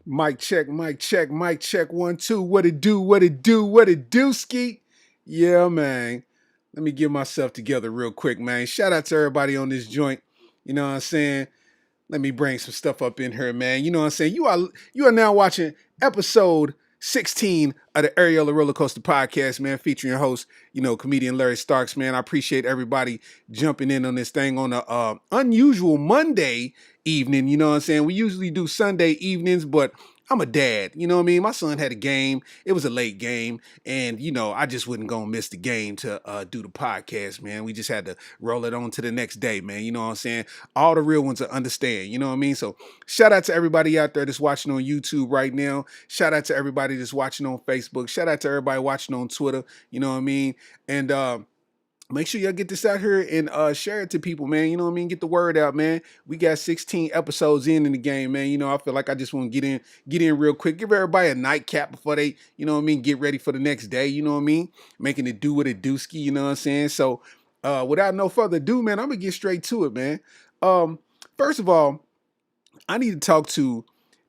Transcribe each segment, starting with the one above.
Mic check, mic check, mic check. 1, 2. What it do? What it do? What it do, Ski? Yeah, man. Let me get myself together real quick, man. Shout out to everybody on this joint. You know what I'm saying? Let me bring some stuff up in here, man. You know what I'm saying? You are now watching episode 16 of the Areola Rollercoaster podcast, man, featuring your host, comedian Larry Starks, man. I appreciate everybody jumping in on this thing on a unusual Monday evening. You know what I'm saying? We usually do Sunday evenings, but I'm a dad. You know what I mean? My son had a game. It was a late game. And, I just wasn't going to miss the game to do the podcast, man. We just had to roll it on to the next day, man. You know what I'm saying? All the real ones will understand. You know what I mean? So shout out to everybody out there that's watching on YouTube right now. Shout out to everybody that's watching on Facebook. Shout out to everybody watching on Twitter. You know what I mean? And, make sure y'all get this out here and share it to people, man. You know what I mean? Get the word out, man. We got 16 episodes in the game, man. I feel like I just want to get in real quick. Give everybody a nightcap before they, get ready for the next day. You know what I mean? Making it do what it do ski, you know what I'm saying? So without no further ado, man, I'm gonna get straight to it, man. First of all, I need to talk to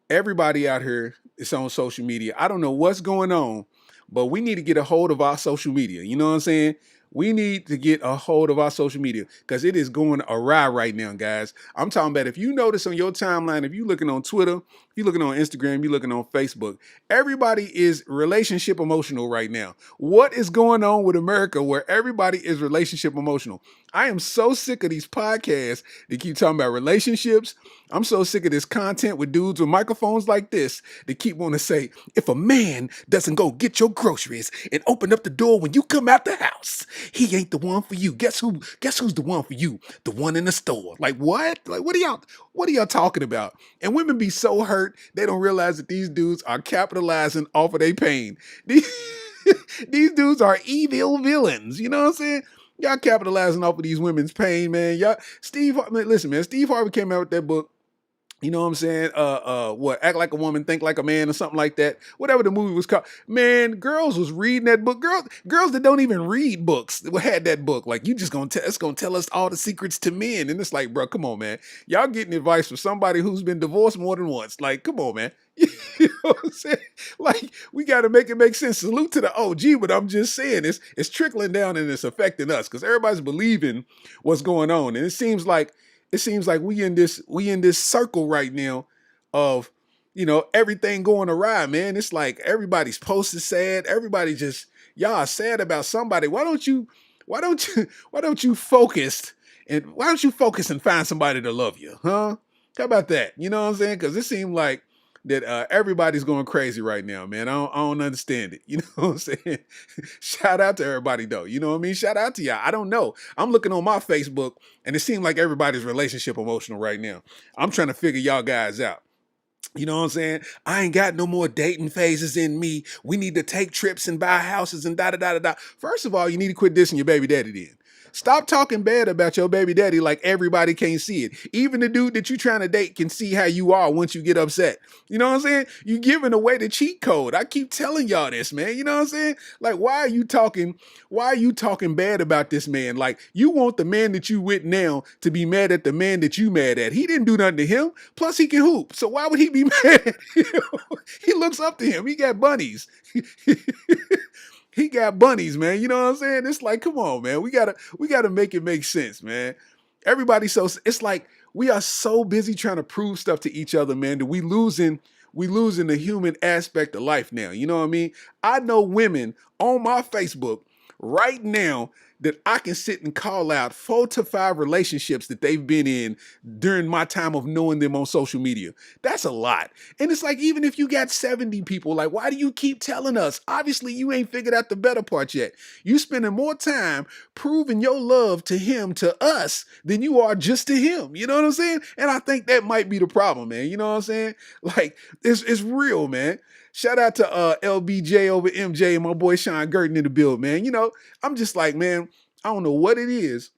everybody out here that's on social media. I don't know what's going on, but we need to get a hold of our social media. You know what I'm saying? We need to get a hold of our social media because it is going awry right now, guys. I'm talking about if you notice on your timeline, if you're looking on Twitter, if you're looking on Instagram, you're looking on Facebook, everybody is relationship emotional right now. What is going on with America where everybody is relationship emotional? I am so sick of these podcasts that keep talking about relationships. I'm so sick of this content with dudes with microphones like this that keep wanting to say, if a man doesn't go get your groceries and open up the door when you come out the house, he ain't the one for you. Guess who's the one for you? The one in the store. Like what? Like what are y'all talking about? And women be so hurt, they don't realize that these dudes are capitalizing off of their pain. These dudes are evil villains. You know what I'm saying? Y'all capitalizing off of these women's pain, man. Listen, man, Steve Harvey came out with that book. You know what I'm saying? What? Act Like a Woman, Think Like a Man, or something like that. Whatever the movie was called. Man, girls was reading that book. Girls that don't even read books had that book. Like, you just it's gonna tell us all the secrets to men. And it's like, bro, come on, man. Y'all getting advice from somebody who's been divorced more than once. Like, come on, man. You know what I'm saying? Like, we got to make it make sense. Salute to the OG, but I'm just saying it's trickling down and it's affecting us because everybody's believing what's going on. And it seems like we in this circle right now of everything going awry, man. It's like everybody's posted sad. Everybody just y'all are sad about somebody. Why don't you focus and find somebody to love you, huh? How about that? You know what I'm saying? Because it seemed like that everybody's going crazy right now, man. I don't understand it. You know what I'm saying? Shout out to everybody though. You know what I mean? Shout out to y'all. I don't know. I'm looking on my Facebook and it seems like everybody's relationship emotional right now. I'm trying to figure y'all guys out. You know what I'm saying? I ain't got no more dating phases in me. We need to take trips and buy houses and da da da da da. First of all, you need to quit dissing your baby daddy then. Stop talking bad about your baby daddy like everybody can't see it. Even the dude that you trying to date can see how you are once you get upset. You know what I'm saying? You giving away the cheat code. I keep telling y'all this, man. You know what I'm saying? Like, why are you talking bad about this man? Like, you want the man that you with now to be mad at the man that you mad at. He didn't do nothing to him. Plus, he can hoop. So why would he be mad at him? He looks up to him. He got bunnies. He got bunnies, man. You know what I'm saying? It's like, come on, man. We gotta make it make sense, man. It's like we are so busy trying to prove stuff to each other, man, that we losing the human aspect of life now. You know what I mean? I know women on my Facebook right now that I can sit and call out 4 to 5 relationships that they've been in during my time of knowing them on social media. That's a lot. And it's like, even if you got 70 people, like, why do you keep telling us? Obviously, you ain't figured out the better part yet. You spending more time proving your love to him, to us, than you are just to him. You know what I'm saying? And I think that might be the problem, man. You know what I'm saying? Like, it's real, man. Shout out to LBJ over MJ and my boy Sean Gurton in the build, man. I'm just like, man, I don't know what it is.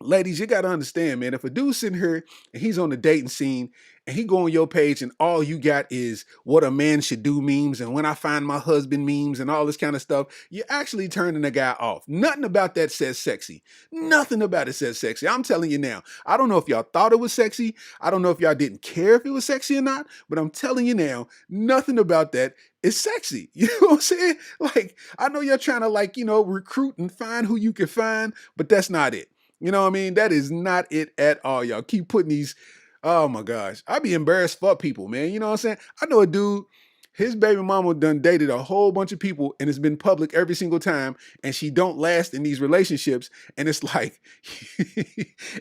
Ladies, you got to understand, man, if a dude's sitting here and he's on the dating scene and he go on your page and all you got is what a man should do memes and when I find my husband memes and all this kind of stuff, you're actually turning the guy off. Nothing about that says sexy. Nothing about it says sexy. I'm telling you now. I don't know if y'all thought it was sexy. I don't know if y'all didn't care if it was sexy or not, but I'm telling you now, nothing about that is sexy. You know what I'm saying? Like, I know you're trying to recruit and find who you can find, but that's not it. You know what I mean? That is not it at all. Y'all keep putting these. Oh my gosh. I'd be embarrassed for people, man. You know what I'm saying? I know a dude, his baby mama done dated a whole bunch of people and it's been public every single time. And she don't last in these relationships. And it's like,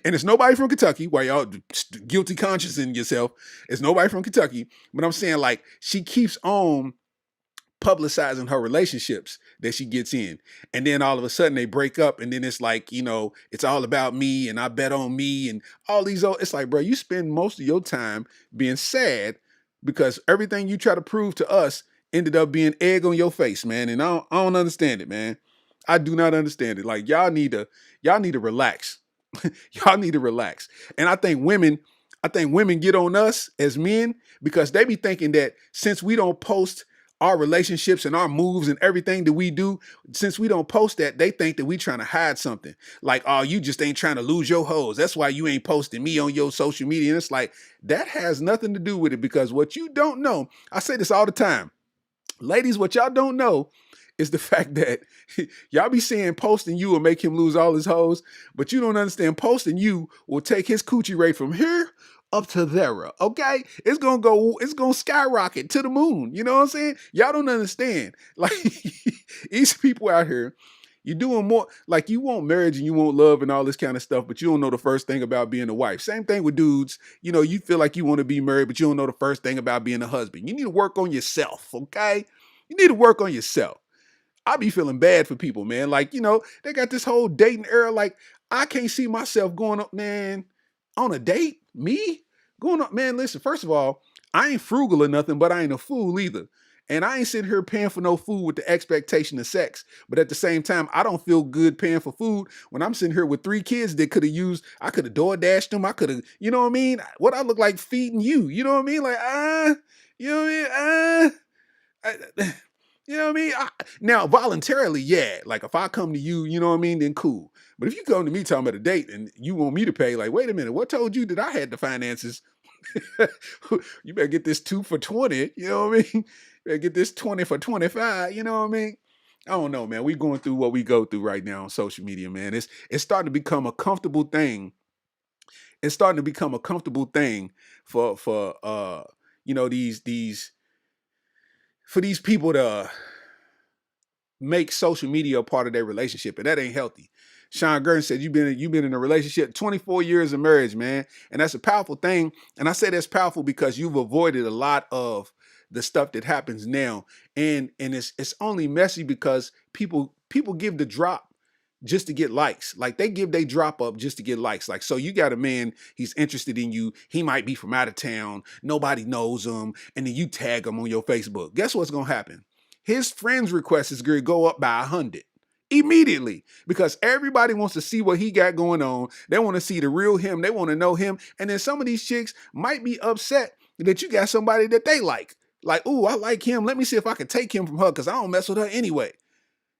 and it's nobody from Kentucky, why y'all guilty conscious in yourself. It's nobody from Kentucky. But I'm saying like she keeps on publicizing her relationships that she gets in. And then all of a sudden they break up and then it's like, it's all about me and I bet on me and all these it's like, bro, you spend most of your time being sad because everything you try to prove to us ended up being egg on your face, man. And I don't understand it, man. I do not understand it. Like y'all need to relax. Y'all need to relax. And I think women get on us as men because they be thinking that since we don't post our relationships and our moves and everything that we do, since we don't post that, they think that we trying to hide something. Like, oh, you just ain't trying to lose your hoes. That's why you ain't posting me on your social media. And it's like, that has nothing to do with it because what you don't know, I say this all the time, ladies, what y'all don't know is the fact that y'all be saying posting you will make him lose all his hoes, but you don't understand posting you will take his coochie rate from here up to there, okay? It's gonna skyrocket to the moon. You know what I'm saying? Y'all don't understand. Like these people out here, you're doing more, like you want marriage and you want love and all this kind of stuff, but you don't know the first thing about being a wife. Same thing with dudes. You feel like you want to be married, but you don't know the first thing about being a husband. You need to work on yourself, okay? You need to work on yourself. I be feeling bad for people, man. Like, they got this whole dating era. Like, I can't see myself going up, man, on a date. Me? Going up, man, listen, first of all, I ain't frugal or nothing, but I ain't a fool either. And I ain't sitting here paying for no food with the expectation of sex. But at the same time, I don't feel good paying for food when I'm sitting here with 3 kids that I could have door dashed them. I could have, you know what I mean? What I look like feeding you, you know what I mean? Like, you know what I mean? You know what I mean? Now, voluntarily, yeah. Like, if I come to you, you know what I mean, then cool. But if you come to me talking about a date and you want me to pay, like, wait a minute, what told you that I had the finances? You better get this 2 for 20, you know what I mean? You better get this 20 for 25, you know what I mean? I don't know, man. We going through what we go through right now on social media, man. It's starting to become a comfortable thing. It's starting to become a comfortable thing for these for these people to make social media a part of their relationship, and that ain't healthy. Sean Gurn said you've been in a relationship 24 years of marriage, man, and that's a powerful thing. And I say that's powerful because you've avoided a lot of the stuff that happens now, and it's only messy because people give the drop just to get likes. Like they give they drop up just to get likes. Like, so you got a man, he's interested in you. He might be from out of town. Nobody knows him. And then you tag him on your Facebook. Guess what's going to happen? His friends request is going to go up by 100 immediately because everybody wants to see what he got going on. They want to see the real him. They want to know him. And then some of these chicks might be upset that you got somebody that they like. Like, ooh, I like him. Let me see if I can take him from her because I don't mess with her anyway.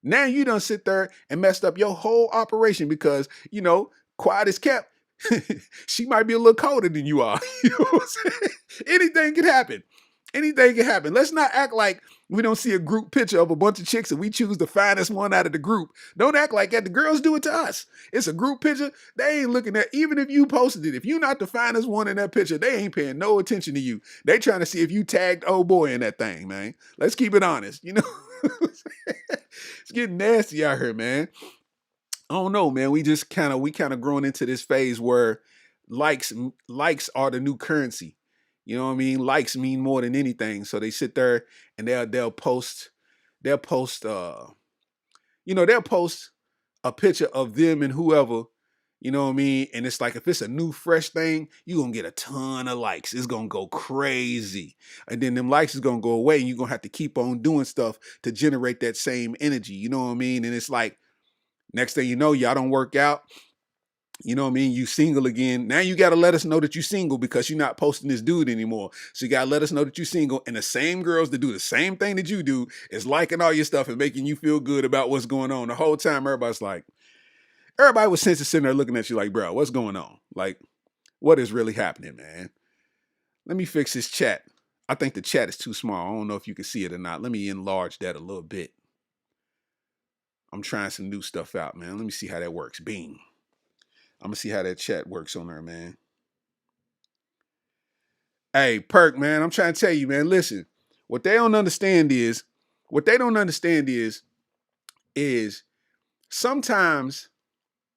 Now you done sit there and messed up your whole operation because, quiet as kept. She might be a little colder than you are. You know what I'm saying? Anything can happen. Anything can happen. Let's not act like we don't see a group picture of a bunch of chicks and we choose the finest one out of the group. Don't act like that. The girls do it to us. It's a group picture. They ain't looking at, even if you posted it, if you're not the finest one in that picture, they ain't paying no attention to you. They trying to see if you tagged old boy in that thing, man. Let's keep it honest, It's getting nasty out here, man. I don't know, man. We kind of growing into this phase where likes are the new currency. You know what I mean? Likes mean more than anything. So they sit there and they'll post they'll post a picture of them and whoever, you know what I mean? And it's like if it's a new fresh thing, you're gonna get a ton of likes. It's gonna go crazy. And then them likes is gonna go away and you're gonna have to keep on doing stuff to generate that same energy. You know what I mean? And it's like next thing you know, y'all don't work out. You know what I mean? You single again. Now you got to let us know that you single because you're not posting this dude anymore. So you got to let us know that you single. And the same girls that do the same thing that you do is liking all your stuff and making you feel good about what's going on. The whole time, everybody was sitting there looking at you like, bro, what's going on? Like, what is really happening, man? Let me fix this chat. I think the chat is too small. I don't know if you can see it or not. Let me enlarge that a little bit. I'm trying some new stuff out, man. Let me see how that works. Bing. I'm gonna see how that chat works on there, man. Hey, Perk, man, I'm trying to tell you, man. Listen, what they don't understand is, what they don't understand is sometimes,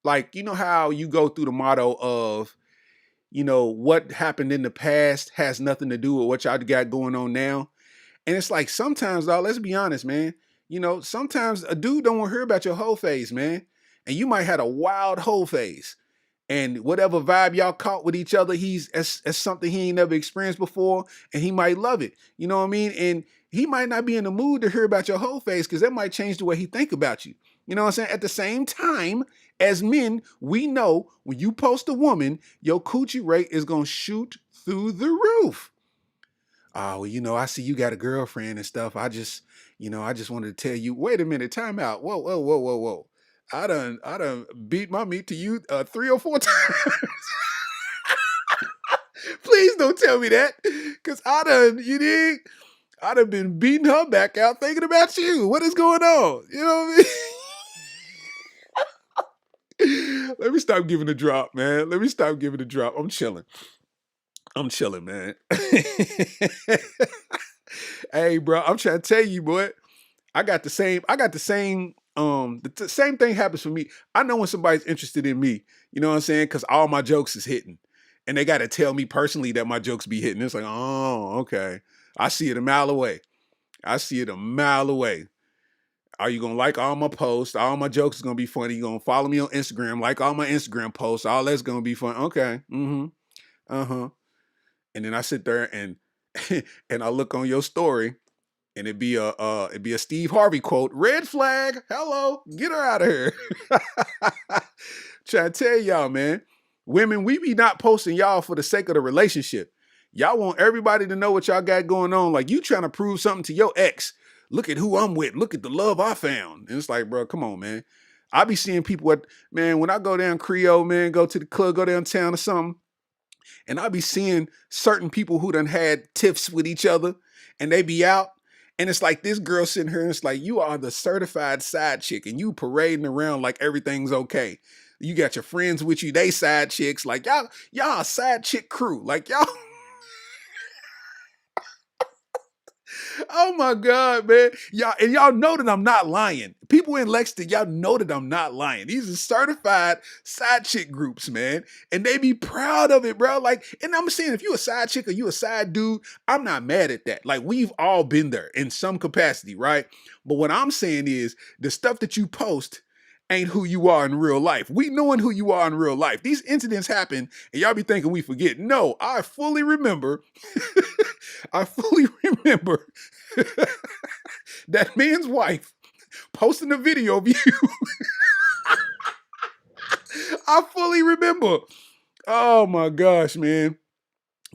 like, you know how you go through the motto of, you know, what happened in the past has nothing to do with what y'all got going on now. And it's like sometimes, dog, let's be honest, man. You know, sometimes a dude don't want to hear about your whole phase, man. And you might have a wild whole phase. And whatever vibe y'all caught with each other, he's as something he ain't never experienced before, and he might love it. You know what I mean? And he might not be in the mood to hear about your whole phase because that might change the way he think about you. You know what I'm saying? At the same time, as men, we know when you post a woman, your coochie rate is gonna shoot through the roof. Oh, well, you know, I see you got a girlfriend and stuff. I just wanted to tell you, wait a minute, time out. Whoa, whoa, whoa, whoa, whoa. I done beat my meat to you 3 or 4 times. Please don't tell me that. Cause I done been beating her back out thinking about you. What is going on? You know what I mean? Let me stop giving a drop, man. Let me stop giving a drop. I'm chilling. I'm chilling, man. Hey, bro, I'm trying to tell you, boy. The same thing happens for me. I know when somebody's interested in me, you know what I'm saying? Because all my jokes is hitting. And they got to tell me personally that my jokes be hitting. It's like, oh, okay. I see it a mile away. I see it a mile away. Are you gonna like all my posts? All my jokes is gonna be funny. You gonna follow me on Instagram, like all my Instagram posts. All that's gonna be fun. Okay. Mm-hmm. Uh-huh. And then I sit there and and I look on your story and it'd be a Steve Harvey quote. Red flag. Hello. Get her out of here. Trying to tell y'all, man. Women, we be not posting y'all for the sake of the relationship. Y'all want everybody to know what y'all got going on. Like you trying to prove something to your ex. Look at who I'm with. Look at the love I found. And it's like, bro, come on, man. I be seeing people man, when I go down Creole, man, go to the club, go downtown or something, and I be seeing certain people who done had tiffs with each other and they be out. And it's like this girl sitting here and it's like, you are the certified side chick and you parading around like everything's okay. You got your friends with you, they side chicks. Like y'all a side chick crew. Like y'all. Oh my God, man. Y'all know that I'm not lying. People in Lexington, y'all know that I'm not lying. These are certified side chick groups, man. And they be proud of it, bro. Like, and I'm saying if you a side chick or you a side dude, I'm not mad at that. Like, we've all been there in some capacity, right? But what I'm saying is the stuff that you post ain't who you are in real life. We knowing who you are in real life. These incidents happen and y'all be thinking we forget. No, I fully remember. I fully remember that man's wife posting a video of you. I fully remember. Oh my gosh, man.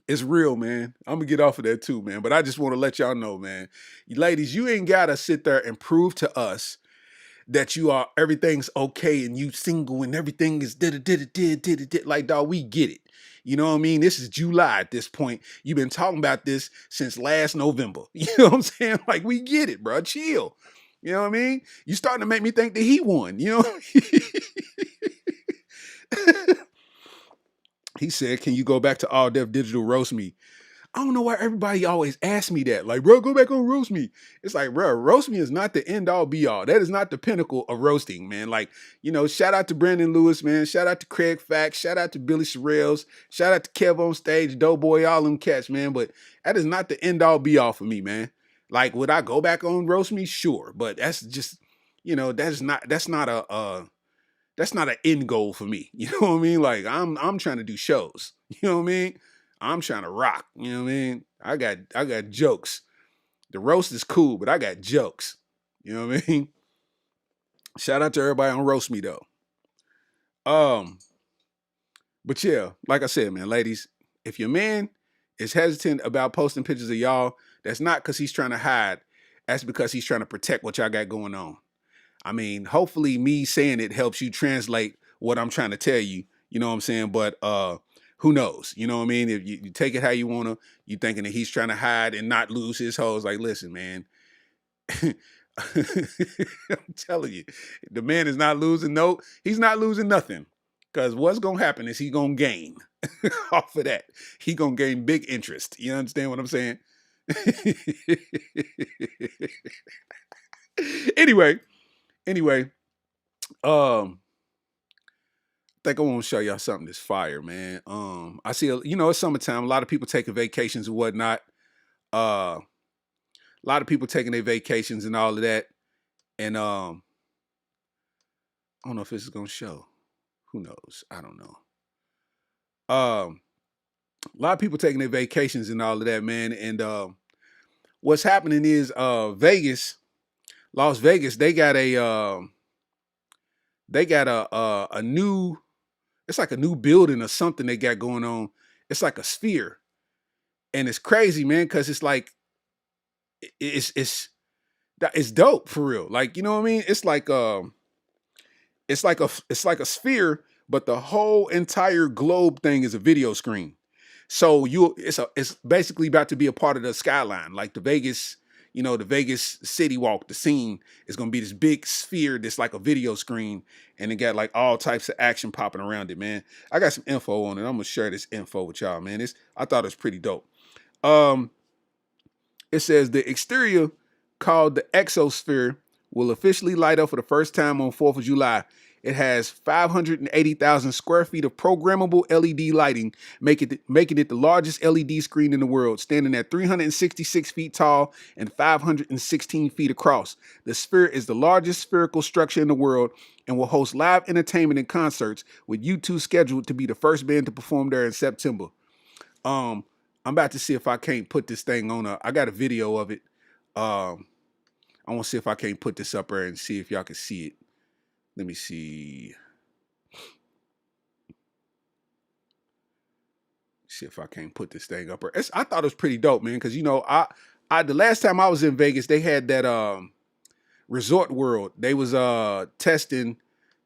It's real, man. I'm gonna get off of that too, man. But I just want to let y'all know, man. Ladies, you ain't gotta sit there and prove to us that you are everything's okay and you single and everything is did like, dog, we get it. You know what I mean? This is July at this point. You've been talking about this since last November. You know what I'm saying? Like, we get it, bro. Chill. You know what I mean? You starting to make me think that he won. You know? He said, "Can you go back to all def digital roast me?" I don't know why everybody always asks me that. Like, bro, go back on roast me. It's like, bro, roast me is not the end all be all. That is not the pinnacle of roasting, man. Like, you know, shout out to Brandon Lewis, man. Shout out to Craig Fax. Shout out to Billy Sorrells. Shout out to Kev on stage, Doughboy, all them cats, man. But that is not the end all be all for me, man. Like, would I go back on roast me? Sure, but that's just, you know, that's not an end goal for me. You know what I mean? Like I'm trying to do shows. You know what I mean? I'm trying to rock. You know what I mean? I got jokes. The roast is cool, but I got jokes. You know what I mean? Shout out to everybody on Roast Me though. Um, But yeah, like I said, man, ladies, if your man is hesitant about posting pictures of y'all, that's not because he's trying to hide. That's because he's trying to protect what y'all got going on. I mean, hopefully me saying it helps you translate what I'm trying to tell you. You know what I'm saying? But who knows? You know what I mean? If you take it how you want to, you thinking that he's trying to hide and not lose his hoes. Like, listen, man. I'm telling you, the man is not losing. No, he's not losing nothing. Because what's going to happen is he's going to gain off of that. He going to gain big interest. You understand what I'm saying? anyway, um, I think I want to show y'all something that's fire, man. I see, it's summertime. A lot of people taking vacations and whatnot. A lot of people taking their vacations and all of that. And I don't know if this is gonna show. Who knows? I don't know. A lot of people taking their vacations and all of that, man. And what's happening is Vegas, Las Vegas, they got a new, it's like a new building or something they got going on. It's like a sphere. And it's crazy, man, because it's like it's dope for real. Like, you know what I mean? It's like it's like a sphere, but the whole entire globe thing is a video screen. So it's basically about to be a part of the skyline, like the Vegas, the Vegas City Walk. The scene is gonna be this big sphere that's like a video screen, and it got like all types of action popping around it, man. I got some info on it. I'm gonna share this info with y'all, man. I thought it was pretty dope. It says the exterior, called the Exosphere, will officially light up for the first time on 4th of July. It has 580,000 square feet of programmable LED lighting, making it the largest LED screen in the world, standing at 366 feet tall and 516 feet across. The sphere is the largest spherical structure in the world and will host live entertainment and concerts, with U2 scheduled to be the first band to perform there in September. I'm about to see if I can't put this thing on I got a video of it. I want to see if I can't put this up there and see if y'all can see it. Let me see. See if I can't put this thing up there. I thought it was pretty dope, man, because I the last time I was in Vegas, they had that Resort World. They was testing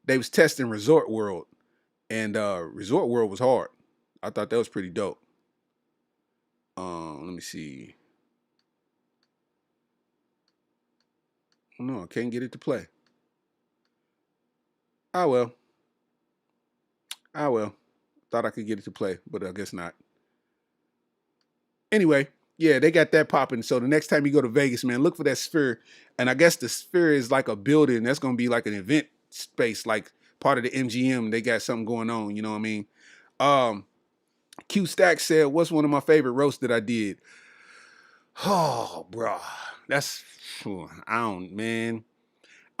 Resort World, and Resort World was hard. I thought that was pretty dope. Let me see. No, I can't get it to play. Well. Thought I could get it to play, but I guess not. Anyway, yeah, they got that popping. So the next time you go to Vegas, man, look for that sphere. And I guess the sphere is like a building. That's going to be like an event space, like part of the MGM. They got something going on. You know what I mean? Q Stack said, "What's one of my favorite roasts that I did?" Oh, bro, I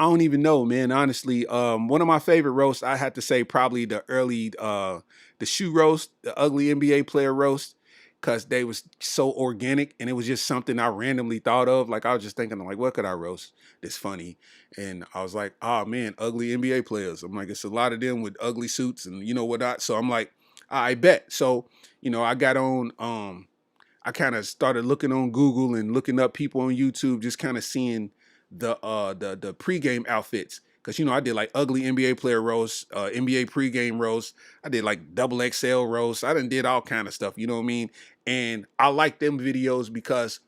don't even know, man. Honestly, one of my favorite roasts, I had to say probably the early, the shoe roast, the ugly NBA player roast, because they was so organic and it was just something I randomly thought of. Like I was just thinking, like, what could I roast that's funny? And I was like, oh man, ugly NBA players. I'm like, it's a lot of them with ugly suits and whatnot. So I'm like, I bet. So I got on. I kind of started looking on Google and looking up people on YouTube, just kind of seeing the pregame outfits. Cause I did like ugly NBA player roast, NBA pregame roast. I did like double XL roast. I done did all kind of stuff, you know what I mean? And I like them videos because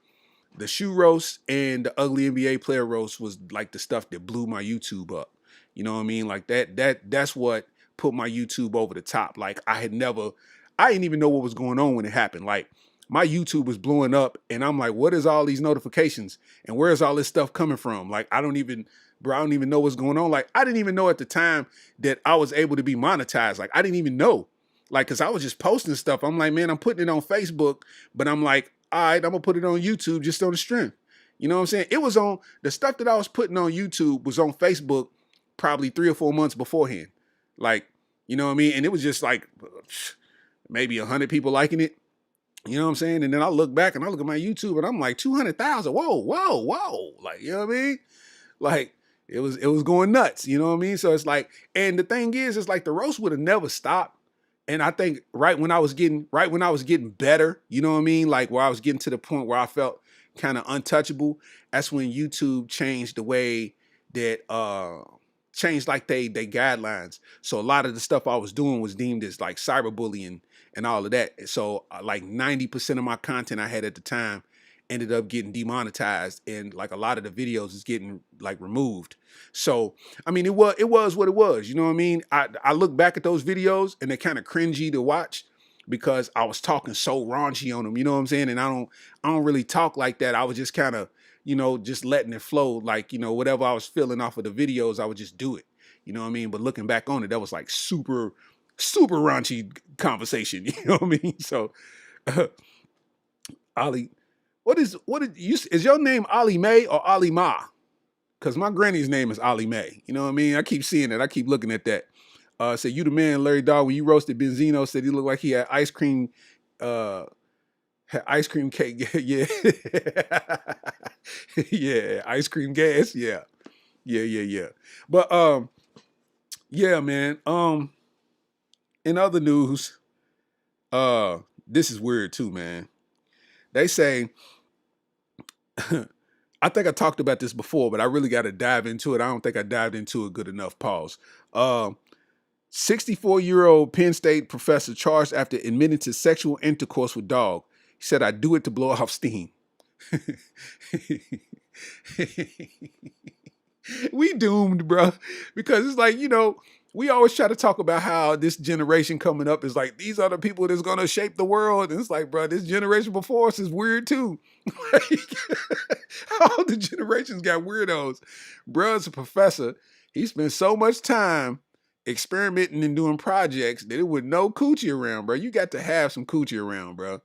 the shoe roast and the ugly NBA player roast was like the stuff that blew my YouTube up. You know what I mean? Like that's what put my YouTube over the top. Like I didn't even know what was going on when it happened. Like my YouTube was blowing up and I'm like, what is all these notifications and where's all this stuff coming from? Like, I don't even know what's going on. Like, I didn't even know at the time that I was able to be monetized. Like, I didn't even know. Like, cause I was just posting stuff. I'm like, man, I'm putting it on Facebook, but I'm like, all right, I'm gonna put it on YouTube just on the strength. You know what I'm saying? It was on, the stuff that I was putting on YouTube was on Facebook probably 3 or 4 months beforehand. Like, you know what I mean? And it was just like maybe 100 people liking it. You know what I'm saying? And then I look back and I look at my YouTube and I'm like 200,000. Whoa. Like, you know what I mean? Like it was going nuts. You know what I mean? So it's like, and the thing is, it's like the roast would have never stopped And I think right when I was getting better, you know what I mean? Like where I was getting to the point where I felt kind of untouchable, that's when YouTube changed the way that changed like they guidelines. So a lot of the stuff I was doing was deemed as like cyberbullying and all of that. So like 90% of my content I had at the time ended up getting demonetized, and like a lot of the videos is getting like removed. So I mean, it was what it was. You know what I mean? I look back at those videos and they're kind of cringy to watch because I was talking so raunchy on them. You know what I'm saying? And I don't really talk like that. I was just kind of, just letting it flow. Like, whatever I was feeling off of the videos, I would just do it. You know what I mean? But looking back on it, that was like super, super raunchy conversation. You know what I mean? So, Ali, is your name Ali May or Ali Ma? Because my granny's name is Ali May. You know what I mean? I keep seeing it. I keep looking at that. Said, you the man, Larry Dog, when you roasted Benzino, said he looked like he had ice cream cake. Yeah. Yeah. Ice cream gas. Yeah. Yeah. But yeah, man. In other news, this is weird too, man. They say I think I talked about this before, but I really got to dive into it. I don't think I dived into it good enough. Pause. 64-year-old Penn State professor charged after admitting to sexual intercourse with dog. He said, "I do it to blow off steam." We doomed, bro. Because it's like, we always try to talk about how this generation coming up is like, these are the people that's going to shape the world. And it's like, bro, this generation before us is weird too. All the generations got weirdos. Bruh's a professor. He spent so much time experimenting and doing projects that it was no coochie around, bro. You got to have some coochie around, bro.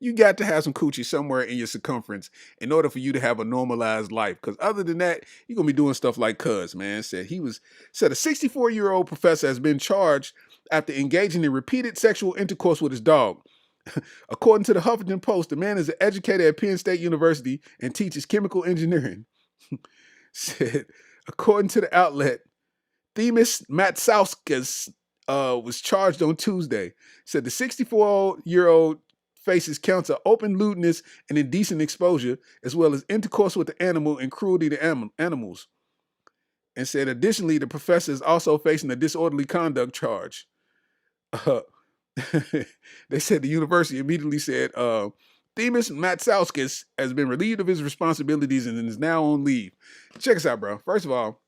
You got to have some coochie somewhere in your circumference in order for you to have a normalized life. Because other than that, you're going to be doing stuff like Cuz, man. Said a 64-year-old professor has been charged after engaging in repeated sexual intercourse with his dog. According to the Huffington Post, the man is an educator at Penn State University and teaches chemical engineering. Said, according to the outlet, Themis Matsauskas was charged on Tuesday. Said the 64-year-old faces counts of open lewdness and indecent exposure, as well as intercourse with the animal and cruelty to animals. And said, additionally, the professor is also facing a disorderly conduct charge. They said the university immediately said, Themis Matsauskas has been relieved of his responsibilities and is now on leave. Check us out, bro. First of all,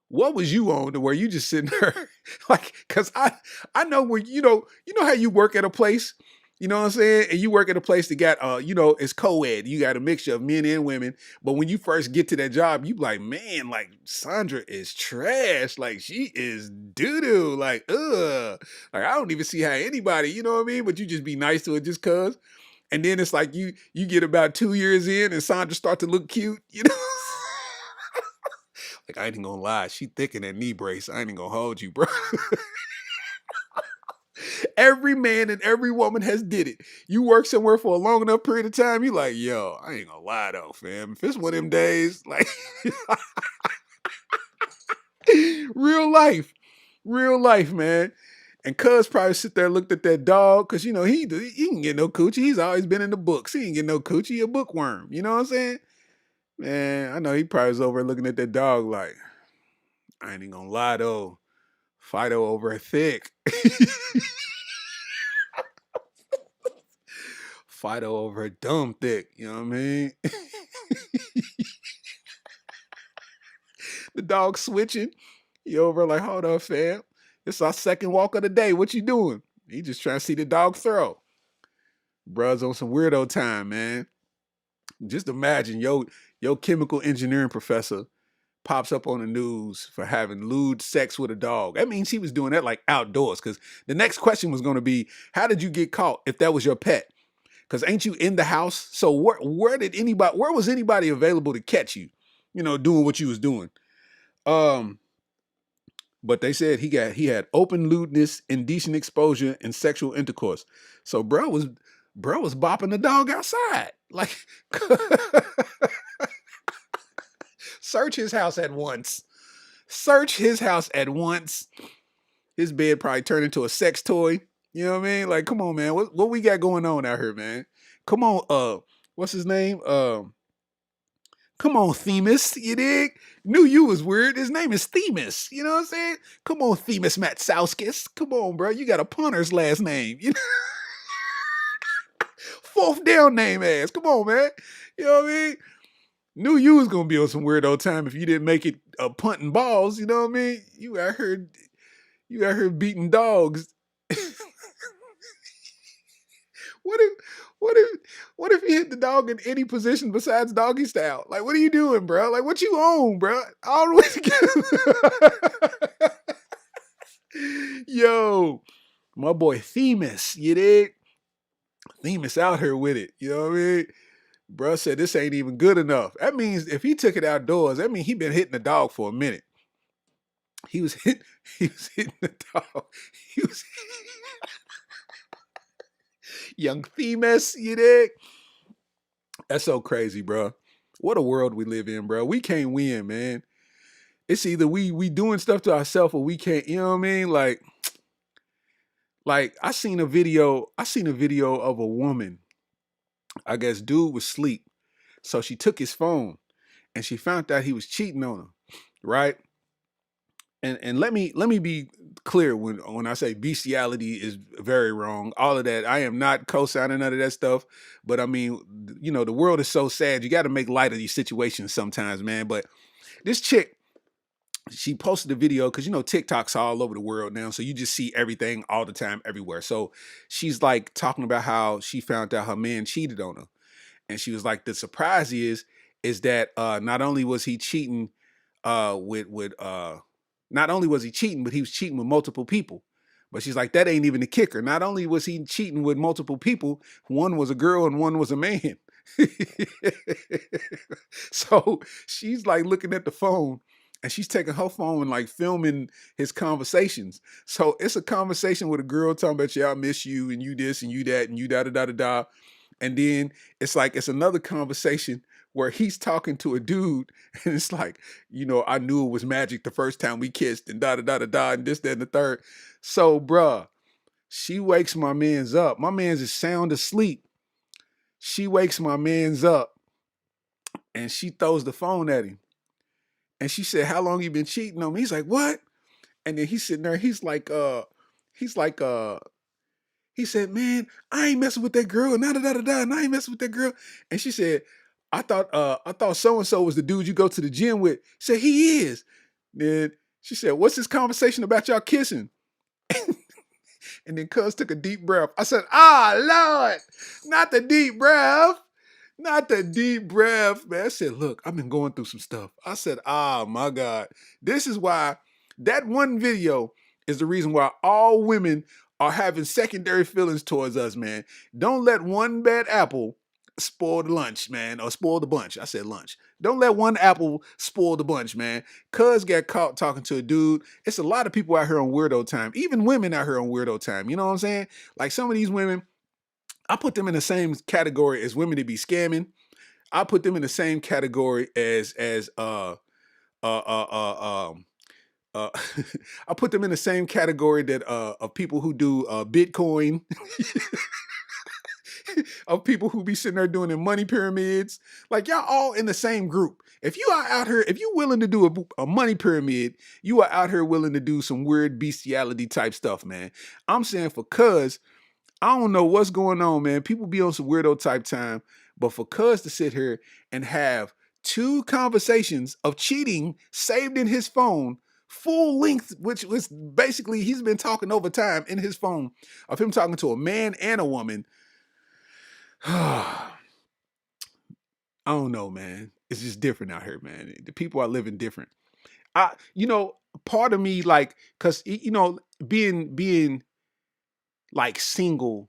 what was you on to where you just sitting there? Like, cause I know where, how you work at a place, you know what I'm saying? And you work at a place that got, it's co-ed. You got a mixture of men and women. But when you first get to that job, you like, man, like Sandra is trash. Like she is doo-doo. Like, ugh. Like, I don't even see how anybody, you know what I mean? But you just be nice to it just cause. And then it's like you get about 2 years in and Sandra start to look cute, Like, I ain't gonna lie, she thick in that knee brace. I ain't gonna hold you, bro. Every man and every woman has did it. You work somewhere for a long enough period of time, you like, yo, I ain't gonna lie though, fam. If it's one of them days, like real life, man. And Cuz probably sit there and looked at that dog because, he can get no coochie. He's always been in the books. He ain't get no coochie, he a bookworm. You know what I'm saying? Man, I know he probably was over looking at that dog like, I ain't even gonna lie though. Fido over thick. Fido over dumb thick. You know what I mean? The dog switching. He over like, hold up, fam. It's our second walk of the day. What you doing? He just trying to see the dog throw. Bruh's on some weirdo time, man. Just imagine your chemical engineering professor pops up on the news for having lewd sex with a dog. That means he was doing that like outdoors. Because the next question was going to be, how did you get caught if that was your pet? Because ain't you in the house? So where was anybody available to catch you? Doing what you was doing. But they said he had open lewdness, indecent exposure, and sexual intercourse. So bro was bopping the dog outside. Like search his house at once. Search his house at once. His bed probably turned into a sex toy. You know what I mean? Like, come on, man. What we got going on out here, man? Come on, what's his name? Come on, Themis. You dig? Knew you was weird. His name is Themis. You know what I'm saying? Come on, Themis Matsauskis. Come on, bro. You got a punter's last name. You know? Fourth down name ass. Come on, man. You know what I mean? Knew you was gonna be on some weirdo time if you didn't make it punting balls. You know what I mean? You out here beating dogs. What if what if what if you hit the dog in any position besides doggy style? Like, what are you doing, bro? Like, what you own, bro? All the way together. Yo, my boy Themis, you dig? Themis out here with it. You know what I mean? Bro said this ain't even good enough. That means if he took it outdoors, that means he been hitting the dog for a minute. He was hitting the dog. He was young Themis, you dig? That's so crazy, bro. What a world we live in, bro. We can't win, man. It's either we doing stuff to ourselves or we can't, you know what I mean? Like I seen a video of a woman. I guess dude was asleep. So she took his phone and she found out he was cheating on her, right? And let me be clear when I say bestiality is very wrong. All of that, I am not co-signing none of that stuff. But I mean, you know, the world is so sad. You got to make light of these situations sometimes, man. But this chick, she posted a video because you know TikTok's all over the world now, so you just see everything all the time, everywhere. So she's like talking about how she found out her man cheated on her, and she was like, the surprise is that not only was he cheating with not only was he cheating, but he was cheating with multiple people. But she's like, that ain't even the kicker. Not only was he cheating with multiple people, one was a girl and one was a man. So she's like looking at the phone and she's taking her phone and like filming his conversations. So it's a conversation with a girl talking about, yeah, I miss you and you this and you that and you da da da da da. And then it's like, it's another conversation where he's talking to a dude and it's like, you know, I knew it was magic the first time we kissed and da da da da da and this, that, and the third. So, bruh, she wakes my man's up. My man's is sound asleep. She wakes my man's up and she throws the phone at him. And she said, how long you been cheating on me? He's like, what? And then he's sitting there, he's like, he said, man, I ain't messing with that girl, and da-da-da-da-da, and I ain't messing with that girl. And she said, I thought so-and-so was the dude you go to the gym with. She said, he is. Then she said, what's this conversation about y'all kissing? And then Cuz took a deep breath. I said, Lord, not the deep breath. Not the deep breath, man. I said, look, I've been going through some stuff. I said, my God. This is why that one video is the reason why all women are having secondary feelings towards us, man. Don't let one bad apple spoil the lunch, man, or spoil the bunch. I said lunch. Don't let one apple spoil the bunch, man. Cuz got caught talking to a dude. It's a lot of people out here on weirdo time. Even women out here on weirdo time. You know what I'm saying? Like some of these women, I put them in the same category as women to be scamming. I put them in the same category as I put them in the same category that of people who do Bitcoin, of people who be sitting there doing their money pyramids. Like y'all all in the same group. If you are out here, if you're willing to do a money pyramid, you are out here willing to do some weird bestiality type stuff, man. I'm saying for Cuz, I don't know what's going on, man. People be on some weirdo type time, but for Cuz to sit here and have 2 conversations of cheating saved in his phone, full length, which was basically he's been talking over time in his phone of him talking to a man and a woman. I don't know, man. It's just different out here, man. The people are living different. Part of me, like, cause being like single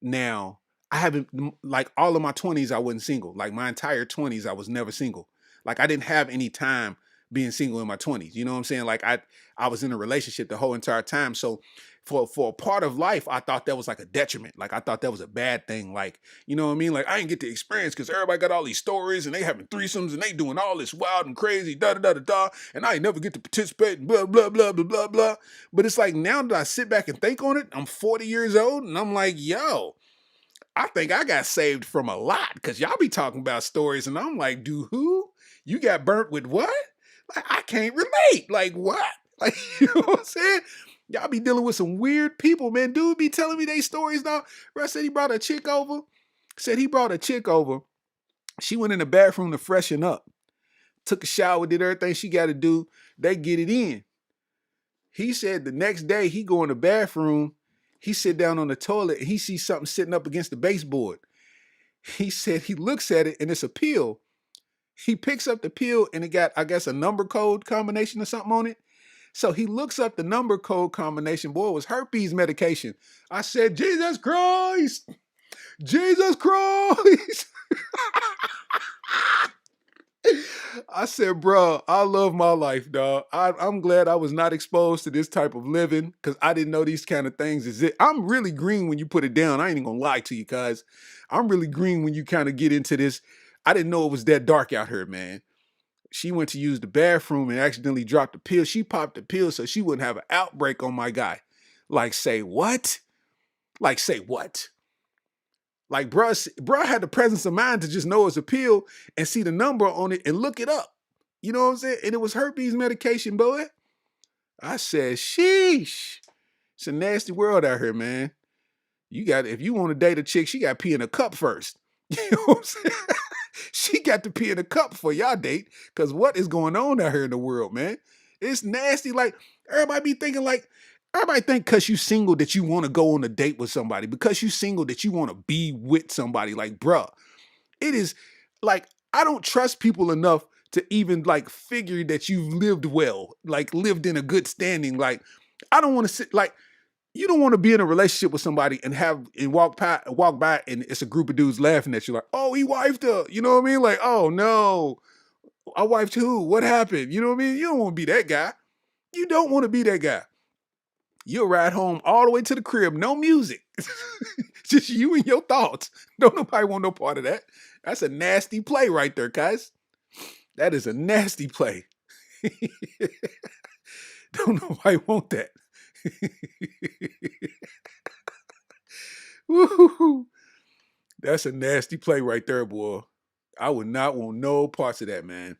now, I haven't, like all of my 20s, I wasn't single. Like my entire 20s, I was never single. Like I didn't have any time being single in my 20s. You know what I'm saying? Like I was in a relationship the whole entire time. So for a part of life, I thought that was like a detriment. Like I thought that was a bad thing. Like, you know what I mean? Like I didn't get the experience because everybody got all these stories and they having threesomes and they doing all this wild and crazy da da da da da, and I ain't never get to participate and blah blah blah blah blah blah. But it's like now that I sit back and think on it, I'm 40 years old and I'm like, yo, I think I got saved from a lot because y'all be talking about stories and I'm like, dude, who? You got burnt with what? Like, I can't relate. Like, what? Like, you know what I'm saying? Y'all be dealing with some weird people, man. Dude be telling me they stories now. Russ said he brought a chick over. Said he brought a chick over. She went in the bathroom to freshen up. Took a shower, did everything she got to do. They get it in. He said the next day he go in the bathroom. He sit down on the toilet and he sees something sitting up against the baseboard. He said he looks at it and it's a pill. He picks up the pill and it got, I guess, a number code combination or something on it. So he looks up the number code combination. Boy, it was herpes medication. I said, Jesus Christ! Jesus Christ! I said, bro, I love my life, dog. I'm glad I was not exposed to this type of living because I didn't know these kind of things exist. I'm really green when you put it down. I ain't even gonna lie to you, guys. I'm really green when you kind of get into this. I didn't know it was that dark out here, man. She went to use the bathroom and accidentally dropped the pill. She popped the pill so she wouldn't have an outbreak on my guy. Like, say what? Like, say what? Like, bruh had the presence of mind to just know it's a pill and see the number on it and look it up. You know what I'm saying? And it was herpes medication, boy. I said, sheesh. It's a nasty world out here, man. You got, if you want to date a chick, she got to pee in a cup first. You know what I'm saying? She got to pee in a cup for y'all date. Because what is going on out here in the world, man? It's nasty. Like, everybody be thinking like, everybody think because you single that you want to go on a date with somebody. Because you single that you want to be with somebody. Like, bruh, it is like, I don't trust people enough to even like figure that you've lived well. Like, lived in a good standing. Like, I don't want to sit, like, you don't want to be in a relationship with somebody and walk by and it's a group of dudes laughing at you like, oh, he wifed her. You know what I mean? Like, oh no, I wifed who? What happened? You know what I mean? You don't want to be that guy. You don't want to be that guy. You'll ride home all the way to the crib, no music. Just you and your thoughts. Don't nobody want no part of that. That's a nasty play right there, guys. That is a nasty play. Don't nobody want that. Woo-hoo-hoo. That's a nasty play right there, boy. I would not want no parts of that, man.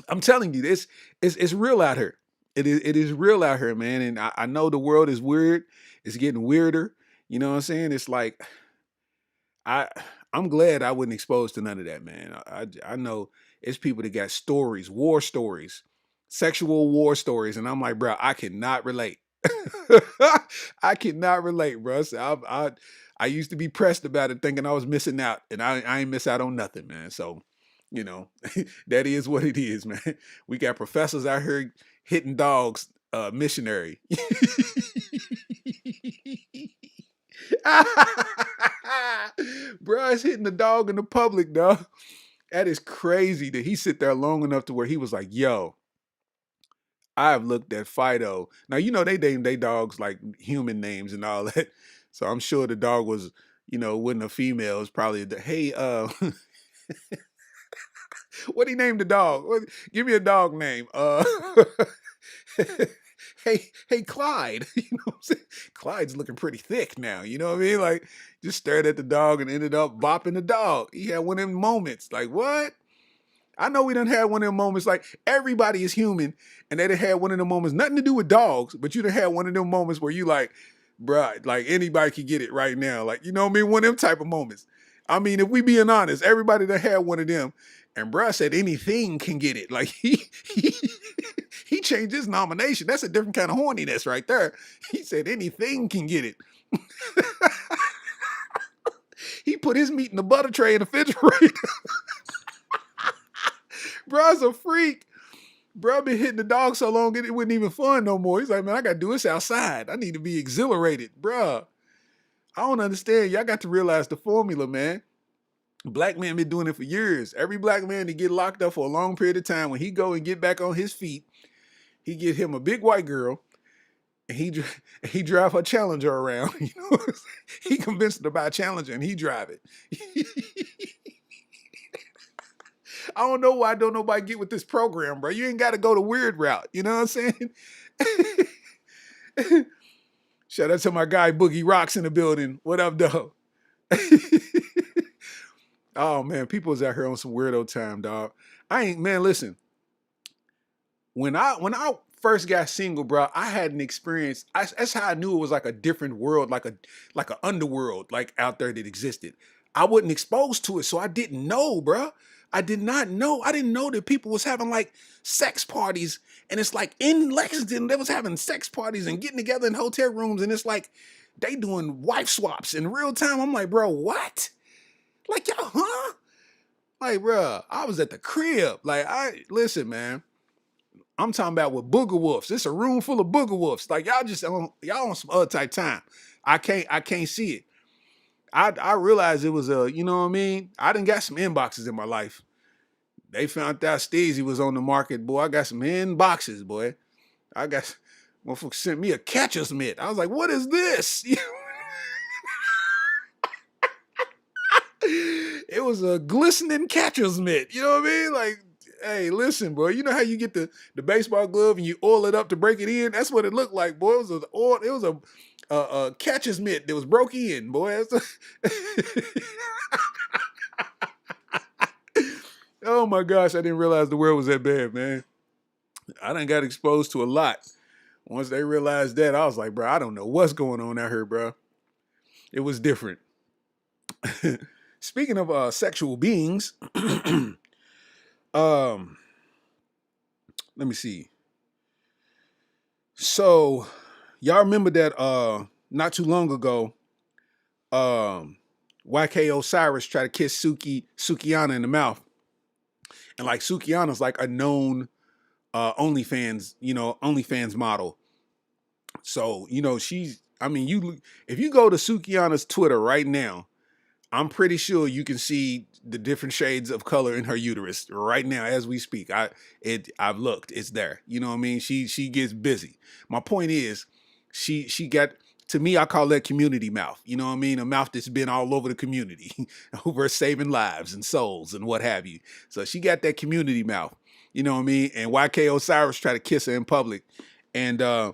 I'm telling you, this it's real out here. It is real out here, man. And I know the world is weird. It's getting weirder. You know what I'm saying? It's like I'm glad I wasn't exposed to none of that, man. I know it's people that got stories, war stories, sexual war stories, and I'm like, bro, I cannot relate. I cannot relate, bro. So I used to be pressed about it, thinking I was missing out, and I ain't miss out on nothing, man. So, you know, that is what it is, man. We got professors out here hitting dogs, missionary. Bro, it's hitting the dog in the public, dog. That is crazy that he sit there long enough to where he was like, yo, I've looked at Fido. Now, you know, they name their dogs like human names and all that. So I'm sure the dog was, you know, wasn't a female. It's probably the, hey, what he named the dog? Give me a dog name. Hey, Clyde. You know what I'm saying? Clyde's looking pretty thick now. You know what I mean? Like, just stared at the dog and ended up bopping the dog. He had one of them moments. Like, what? I know we done had one of them moments, like everybody is human, and they done had one of them moments, nothing to do with dogs, but you done had one of them moments where you like, bruh, like anybody can get it right now. Like, you know what I mean? One of them type of moments. I mean, if we being honest, everybody done had one of them, and bruh said anything can get it. Like, he changed his nomination. That's a different kind of horniness right there. He said anything can get it. He put his meat in the butter tray in the refrigerator. Bruh's a freak. Bruh been hitting the dog so long it wasn't even fun no more. He's like, man, I gotta do this outside. I need to be exhilarated. Bruh, I don't understand. Y'all got to realize the formula, man. Black men been doing it for years. Every black man that get locked up for a long period of time, when he go and get back on his feet, he get him a big white girl, And he drive her Challenger around. You know, he convinced her to buy a Challenger, and he drive it. I don't know why don't nobody get with this program, bro. You ain't got to go the weird route. You know what I'm saying? Shout out to my guy Boogie Rocks in the building. What up, though? Oh man, people is out here on some weirdo time, dog. I ain't man. Listen, when I first got single, bro, I had an experience. That's how I knew it was like a different world, like a underworld, like out there that existed. I wasn't exposed to it, so I didn't know, bro. I did not know. I didn't know that people was having like sex parties, and it's like in Lexington they was having sex parties and getting together in hotel rooms, and it's like they doing wife swaps in real time. I'm like, bro, what? Like, y'all, huh? Like, bro, I was at the crib. Like, listen, man. I'm talking about with booger wolves. It's a room full of booger wolves. Like y'all on some other type time. I can't see it. I realized it was you know what I mean? I done got some inboxes in my life. They found out Steezy was on the market, boy. I got some inboxes, boy. I got motherfucker sent me a catcher's mitt. I was like, what is this? It was a glistening catcher's mitt. You know what I mean? Like, hey, listen, bro. You know how you get the baseball glove and you oil it up to break it in? That's what it looked like, boy. It was a catcher's mitt that was broke in, boy. Oh my gosh, I didn't realize the world was that bad, man. I done got exposed to a lot. Once they realized that, I was like, bro, I don't know what's going on out here, bro. It was different. Speaking of sexual beings, let me see. So, y'all remember that not too long ago, YK Osiris tried to kiss Sukihana in the mouth. And like Sukihana's like a known OnlyFans model. So, if you go to Sukihana's Twitter right now, I'm pretty sure you can see the different shades of color in her uterus right now as we speak. I've looked, it's there. You know what I mean? She gets busy. My point is, she got, to me, I call that community mouth. You know what I mean? A mouth that's been all over the community, over saving lives and souls and what have you. So she got that community mouth. You know what I mean? And YK Osiris tried to kiss her in public, and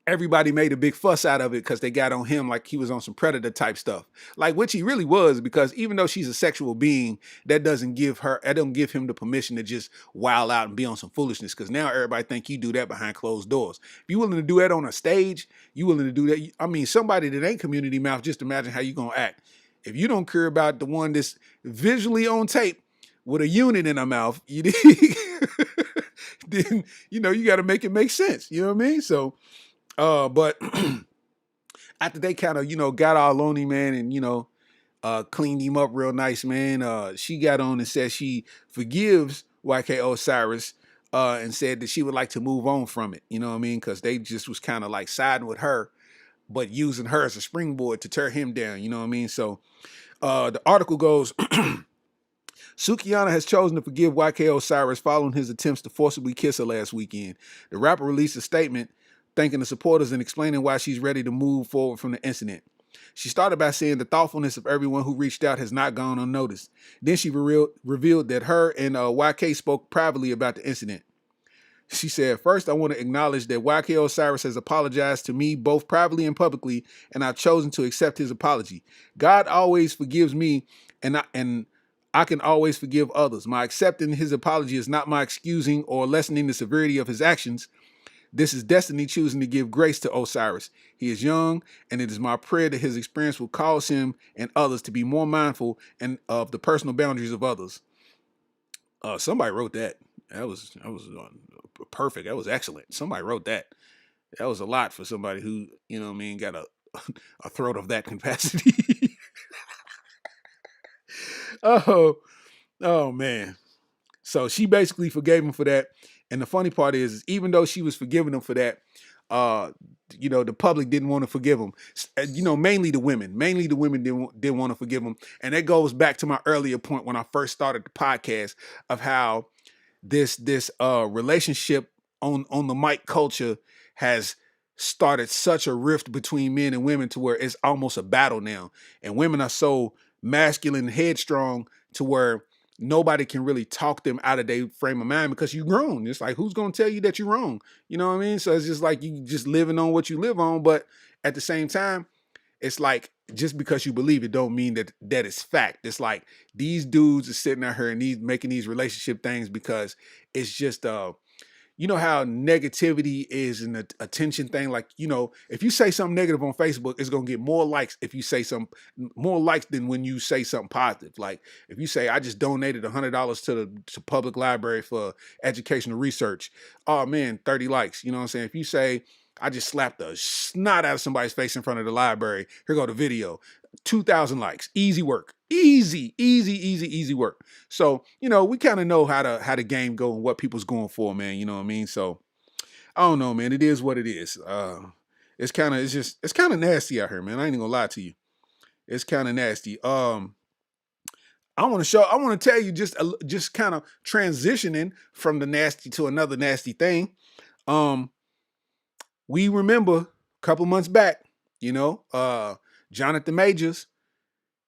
everybody made a big fuss out of it because they got on him like he was on some predator type stuff, like which he really was, because even though she's a sexual being, that don't give him the permission to just wild out and be on some foolishness, because now everybody think you do that behind closed doors. If you willing to do that on a stage, you willing to do that. I mean, somebody that ain't community mouth, just imagine how you gonna act. If you don't care about the one that's visually on tape with a unit in her mouth, then you got to make it make sense. You know what I mean? So but after they kind of, got all on him, man, and, cleaned him up real nice, man, she got on and said she forgives YK Osiris and said that she would like to move on from it. You know what I mean? Because they just was kind of like siding with her, but using her as a springboard to tear him down. You know what I mean? So the article goes, Sukihana has chosen to forgive YK Osiris following his attempts to forcibly kiss her last weekend. The rapper released a statement thanking the supporters and explaining why she's ready to move forward from the incident. She started by saying the thoughtfulness of everyone who reached out has not gone unnoticed. Then she revealed that her and YK spoke privately about the incident. She said, "First, I want to acknowledge that YK Osiris has apologized to me both privately and publicly, and I've chosen to accept his apology. God always forgives me, and I can always forgive others. My accepting his apology is not my excusing or lessening the severity of his actions. This is destiny choosing to give grace to Osiris. He is young, and it is my prayer that his experience will cause him and others to be more mindful and of the personal boundaries of others." Somebody wrote that. That was perfect. That was excellent. Somebody wrote that. That was a lot for somebody who, got a throat of that capacity. Oh man. So she basically forgave him for that. And the funny part is, even though she was forgiving him for that, the public didn't want to forgive him. Mainly the women. Mainly the women didn't want to forgive him. And that goes back to my earlier point when I first started the podcast of how this relationship on the mic culture has started such a rift between men and women to where it's almost a battle now. And women are so masculine and headstrong to where nobody can really talk them out of their frame of mind because you're grown. It's like, who's going to tell you that you're wrong? You know what I mean? So it's just like you just living on what you live on. But at the same time, it's like, just because you believe it don't mean that it's fact. It's like these dudes are sitting out here and these making these relationship things because it's just you know how negativity is an attention thing. Like, you know, if you say something negative on Facebook, it's gonna get more likes if you say some more likes than when you say something positive. Like if you say, I just donated $100 to public library for educational research, oh man, 30 likes. You know what I'm saying? If you say, I just slapped the snot out of somebody's face in front of the library, here go the video, 2,000 likes. Easy work. Easy work. So, you know, we kind of know how the game go and what people's going for, man. You know what I mean? So I don't know, man. It is what it is. It's kind of nasty out here, man. I ain't gonna lie to you. It's kind of nasty. I want to tell you just kind of transitioning from the nasty to another nasty thing. We remember a couple months back, you know, Jonathan Majors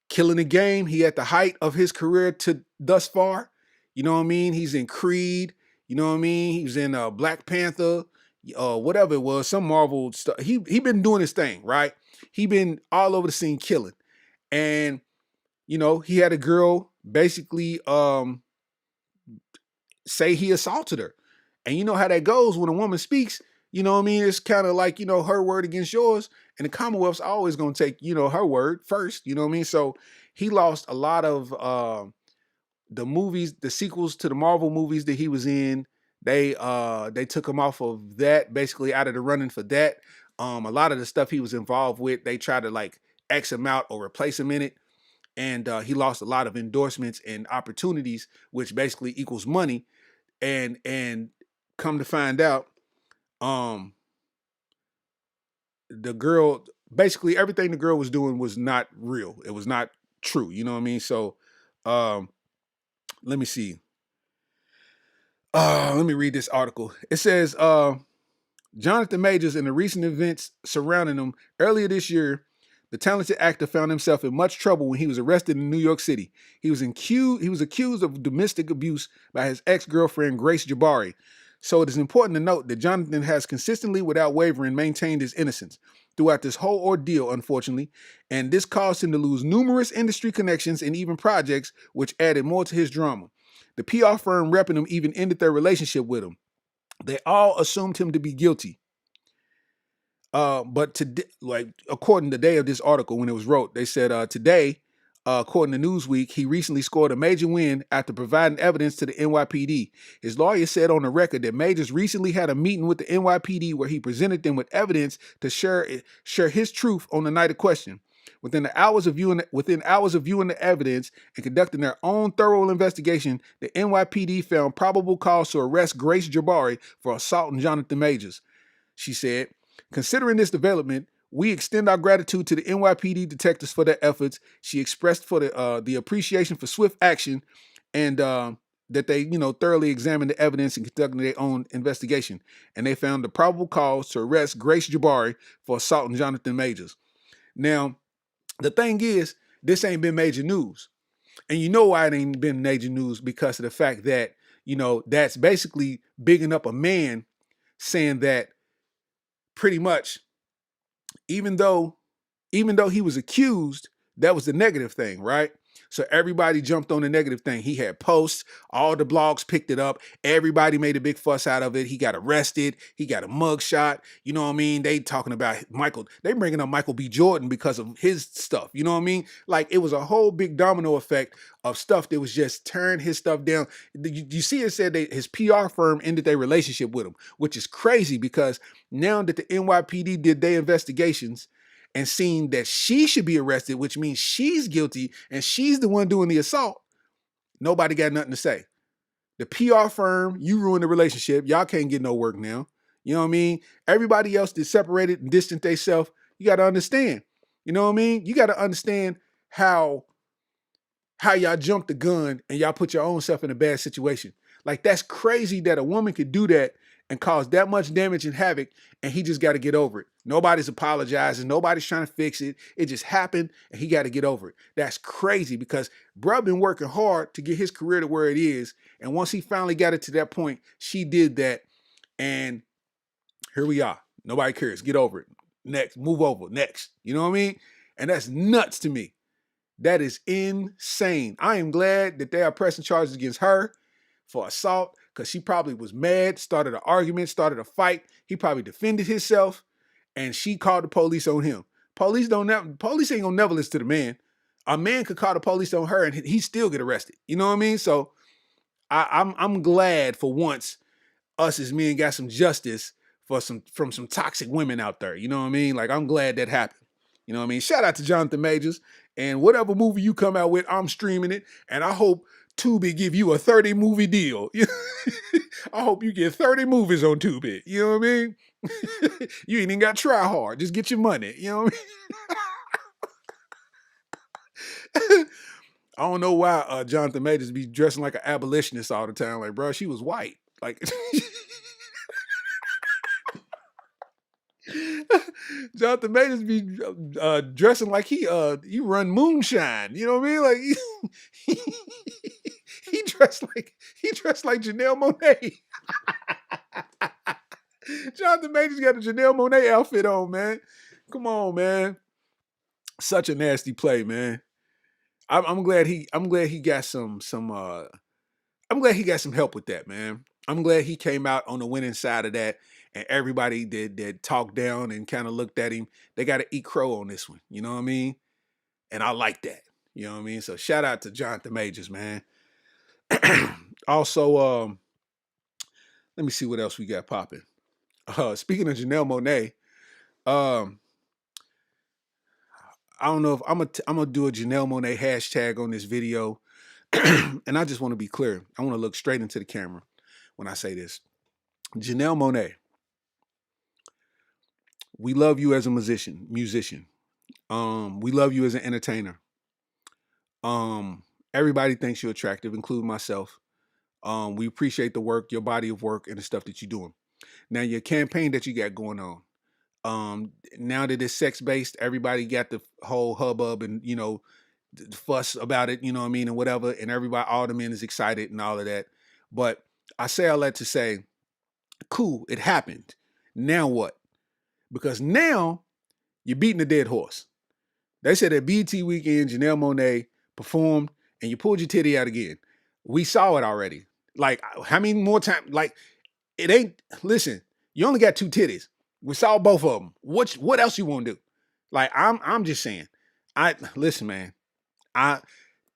killing the game. He at the height of his career to thus far. You know what I mean? He's in Creed. You know what I mean? He was in Black Panther, whatever it was, some Marvel stuff. He been doing his thing, right? He been all over the scene killing. And, you know, he had a girl basically say he assaulted her. And you know how that goes when a woman speaks. You know what I mean? It's kind of like, you know, her word against yours. And the Commonwealth's always going to take, you know, her word first. You know what I mean? So he lost a lot of the movies, the sequels to the Marvel movies that he was in. They took him off of that, basically out of the running for that. A lot of the stuff he was involved with, they tried to like X him out or replace him in it. And he lost a lot of endorsements and opportunities, which basically equals money. And come to find out, the girl, basically everything the girl was doing was not real. It was not true. You know what I mean? So, let me see. Let me read this article. It says, Jonathan Majors and the recent events surrounding him earlier this year, the talented actor found himself in much trouble when he was arrested in New York City. He was accused of domestic abuse by his ex-girlfriend, Grace Jabari. So it is important to note that Jonathan has consistently, without wavering, maintained his innocence throughout this whole ordeal, unfortunately, and this caused him to lose numerous industry connections and even projects, which added more to his drama. The PR firm repping him even ended their relationship with him. They all assumed him to be guilty. But today, like according to the day of this article when it was wrote, they said today, according to Newsweek, he recently scored a major win after providing evidence to the NYPD. His lawyer said on the record that Majors recently had a meeting with the NYPD where he presented them with evidence to share his truth on the night of question. Within hours of viewing the evidence and conducting their own thorough investigation, the NYPD found probable cause to arrest Grace Jabari for assaulting Jonathan Majors. She said, considering this development, we extend our gratitude to the NYPD detectives for their efforts. She expressed for the appreciation for swift action and that they, you know, thoroughly examined the evidence and conducted their own investigation. And they found the probable cause to arrest Grace Jabari for assaulting Jonathan Majors. Now, the thing is, this ain't been major news. And you know why it ain't been major news? Because of the fact that, you know, that's basically bigging up a man saying that pretty much, even though he was accused, that was the negative thing, right? So everybody jumped on the negative thing. He had posts, all the blogs picked it up. Everybody made a big fuss out of it. He got arrested. He got a mug shot. You know what I mean? They talking about Michael. They bringing up Michael B. Jordan because of his stuff. You know what I mean? Like it was a whole big domino effect of stuff that was just tearing his stuff down. You see, it said his PR firm ended their relationship with him, which is crazy because now that the NYPD did their investigations and seen that she should be arrested, which means she's guilty and she's the one doing the assault, nobody got nothing to say. The PR firm, you ruined the relationship. Y'all can't get no work now. You know what I mean? Everybody else that separated and distant themselves, you got to understand. You know what I mean? You got to understand how y'all jumped the gun and y'all put your own self in a bad situation. Like, that's crazy that a woman could do that and caused that much damage and havoc, and he just got to get over it. Nobody's apologizing. Nobody's trying to fix it. It just happened, and he got to get over it. That's crazy because bruh been working hard to get his career to where it is, and once he finally got it to that point, she did that, and here we are. Nobody cares. Get over it. Next. Move over. Next. You know what I mean? And that's nuts to me. That is insane. I am glad that they are pressing charges against her for assault because she probably was mad, started an argument, started a fight. He probably defended himself, and she called the police on him. Police ain't gonna never listen to the man. A man could call the police on her and he still get arrested. You know what I mean? So I'm glad for once us as men got some justice from some toxic women out there. You know what I mean? Like, I'm glad that happened. You know what I mean? Shout out to Jonathan Majors. And whatever movie you come out with, I'm streaming it. And I hope Tubi give you a 30 movie deal. I hope you get 30 movies on Tubi. You know what I mean? You ain't even got to try hard. Just get your money. You know what I mean? I don't know why Jonathan Majors be dressing like an abolitionist all the time. Like, bro, she was white. Like, Jonathan Majors be dressing like he run moonshine. You know what I mean? Like he dressed like Janelle Monae. Jonathan Majors got a Janelle Monae outfit on, man. Come on, man. Such a nasty play, man. I'm glad he got some I'm glad he got some help with that, man. I'm glad he came out on the winning side of that, and everybody that talked down and kind of looked at him, they got to eat crow on this one. You know what I mean? And I like that. You know what I mean? So shout out to Jonathan Majors, man. Also, let me see what else we got popping. Speaking of Janelle Monae, I don't know if I'm gonna do a Janelle Monae hashtag on this video. And I just want to be clear. I want to look straight into the camera when I say this. Janelle Monae, we love you as a musician. We love you as an entertainer. Everybody thinks you're attractive, including myself. We appreciate the work, your body of work, and the stuff that you're doing. Now, your campaign that you got going on. Now that it's sex-based, everybody got the whole hubbub and, fuss about it, you know what I mean, and whatever, and everybody, all the men is excited and all of that. But I say all that to say, cool, it happened. Now what? Because now you're beating a dead horse. They said at BET Weekend, Janelle Monae performed and you pulled your titty out again. We saw it already. Like, how many more times? Like, it ain't, listen, you only got 2 titties. We saw both of them. What else you want to do? Like, I'm just saying. Listen, man.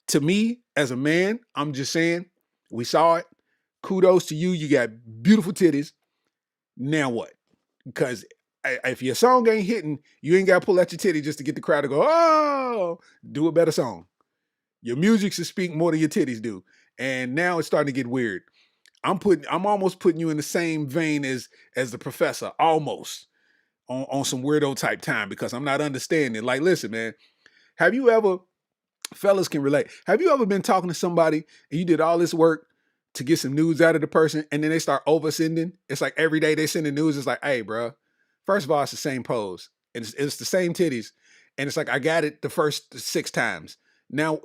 To me, as a man, I'm just saying, we saw it. Kudos to you. You got beautiful titties. Now what? Because if your song ain't hitting, you ain't got to pull out your titty just to get the crowd to go, oh, do a better song. Your music should speak more than your titties do. And now it's starting to get weird. I'm almost putting you in the same vein as the professor, almost on some weirdo type time, because I'm not understanding. Like, listen, man, have you ever, fellas can relate, have you ever been talking to somebody and you did all this work to get some news out of the person and then they start oversending? It's like every day they send the news. It's like, hey, bro, first of all, it's the same pose. It's the same titties. And it's like, I got it the first 6 times. Now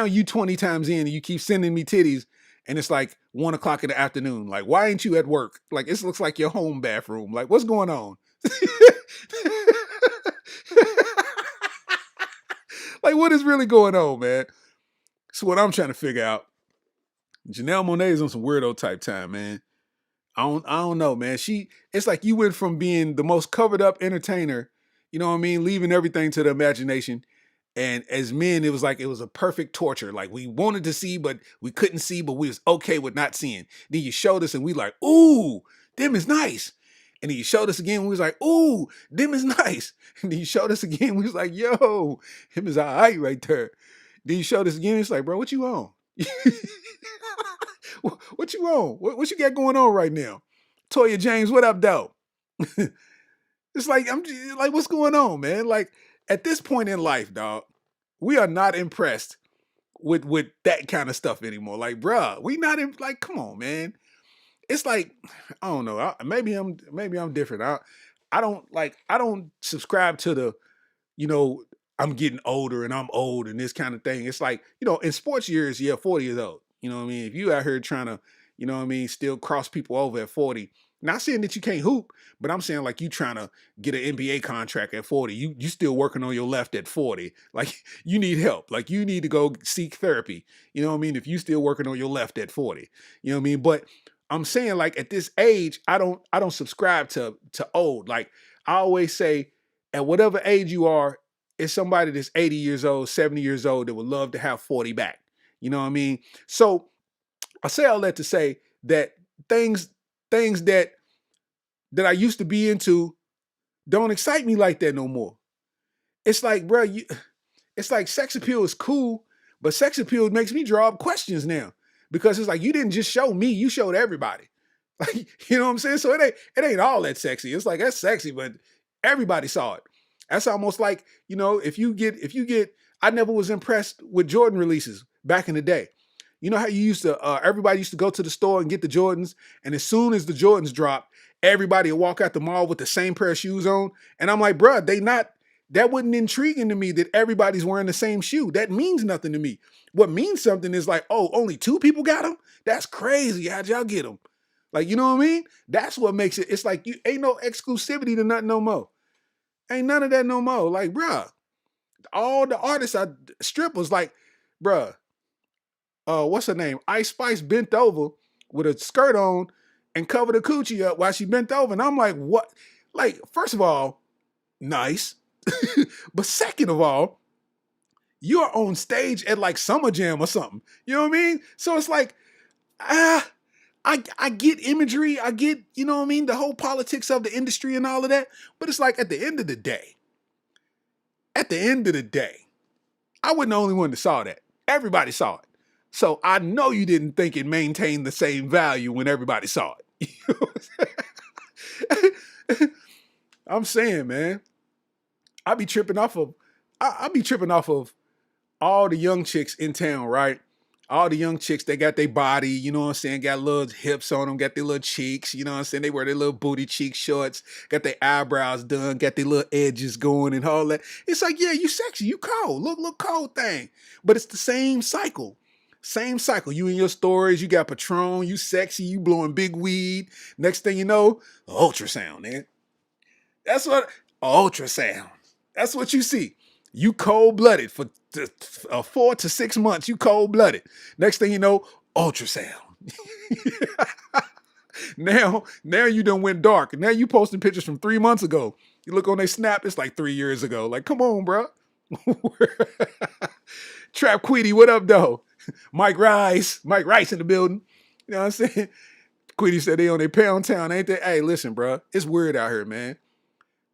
you 20 times in and you keep sending me titties and it's like 1 o'clock in the afternoon. Like, why ain't you at work? Like, it looks like your home bathroom. Like, what's going on? Like, what is really going on, man? That's what I'm trying to figure out. Janelle Monae is on some weirdo type time, man. I don't know, man. It's like you went from being the most covered up entertainer, you know what I mean, leaving everything to the imagination. And as men, it was like it was a perfect torture. Like, we wanted to see, but we couldn't see, but we was okay with not seeing. Then you showed us and we like, ooh, them is nice. And then you showed us again, we was like, ooh, them is nice. And then you showed us again, we was like, yo, him is all right right there. Then you showed us again, it's like, bro, what you on? What you on? What you got going on right now? Toya James, what up, though? It's like, I'm just, like, what's going on, man? Like, at this point in life, dog, we are not impressed with that kind of stuff anymore. Like, bruh, we not like, come on, man. it's like, I don't know. Maybe I'm different. I don't subscribe to the, you know, I'm getting older and I'm old and this kind of thing. It's like, in sports years, yeah, 40 years old. You know what I mean? If you out here trying to, still cross people over at 40, not saying that you can't hoop, but I'm saying like you trying to get an NBA contract at 40. You still working on your left at 40. Like you need help. Like you need to go seek therapy. You know what I mean? If you still working on your left at 40. You know what I mean? But I'm saying like at this age, I don't subscribe to old. Like I always say, at whatever age you are, it's somebody that's 80 years old, 70 years old that would love to have 40 back. You know what I mean? So I say all that to say that things that I used to be into don't excite me like that no more. It's like, bro, it's like sex appeal is cool, but sex appeal makes me draw up questions now because it's like you didn't just show me, you showed everybody. Like, you know what I'm saying? So it ain't all that sexy. It's like that's sexy, but everybody saw it. That's almost like, if you get I never was impressed with Jordan releases back in the day. You know how you used to everybody used to go to the store and get the Jordans, and as soon as the Jordans dropped, everybody would walk out the mall with the same pair of shoes on. And I'm like, bruh, that wasn't intriguing to me that everybody's wearing the same shoe. That means nothing to me. What means something is like, oh, only 2 people got them? That's crazy. How'd y'all get them? Like, you know what I mean? That's what makes it. It's like you ain't no exclusivity to nothing no more. Ain't none of that no more. Like, bruh, all the artists strippers, like, bruh, what's her name? Ice Spice bent over with a skirt on and covered her coochie up while she bent over. And I'm like, what? Like, first of all, nice. But second of all, you're on stage at like Summer Jam or something. You know what I mean? So it's like, I get imagery, I get, you know what I mean, the whole politics of the industry and all of that. But it's like at the end of the day, I wasn't the only one that saw that. Everybody saw it. So I know you didn't think it maintained the same value when everybody saw it. You know what I'm saying? I'm saying, man, I be tripping off of all the young chicks in town, right? All the young chicks, they got their body, you know what I'm saying? Got little hips on them, got their little cheeks, you know what I'm saying? They wear their little booty cheek shorts, got their eyebrows done, got their little edges going and all that. It's like, yeah, you sexy, you cold, look cold thing. But it's the same cycle. Same cycle. You in your stories, you got Patron, you sexy, you blowing big weed. Next thing you know, ultrasound, man. That's what, ultrasound. That's what you see. You cold-blooded for 4 to 6 months. You cold-blooded. Next thing you know, ultrasound. Now you done went dark. Now you posting pictures from 3 months ago. You look on their snap, it's like 3 years ago. Like, come on, bro. Trap Queedy, what up, though? Mike Rice in the building. You know what I'm saying? Queedy said they on their pound town, ain't they? Hey, listen, bro. It's weird out here, man.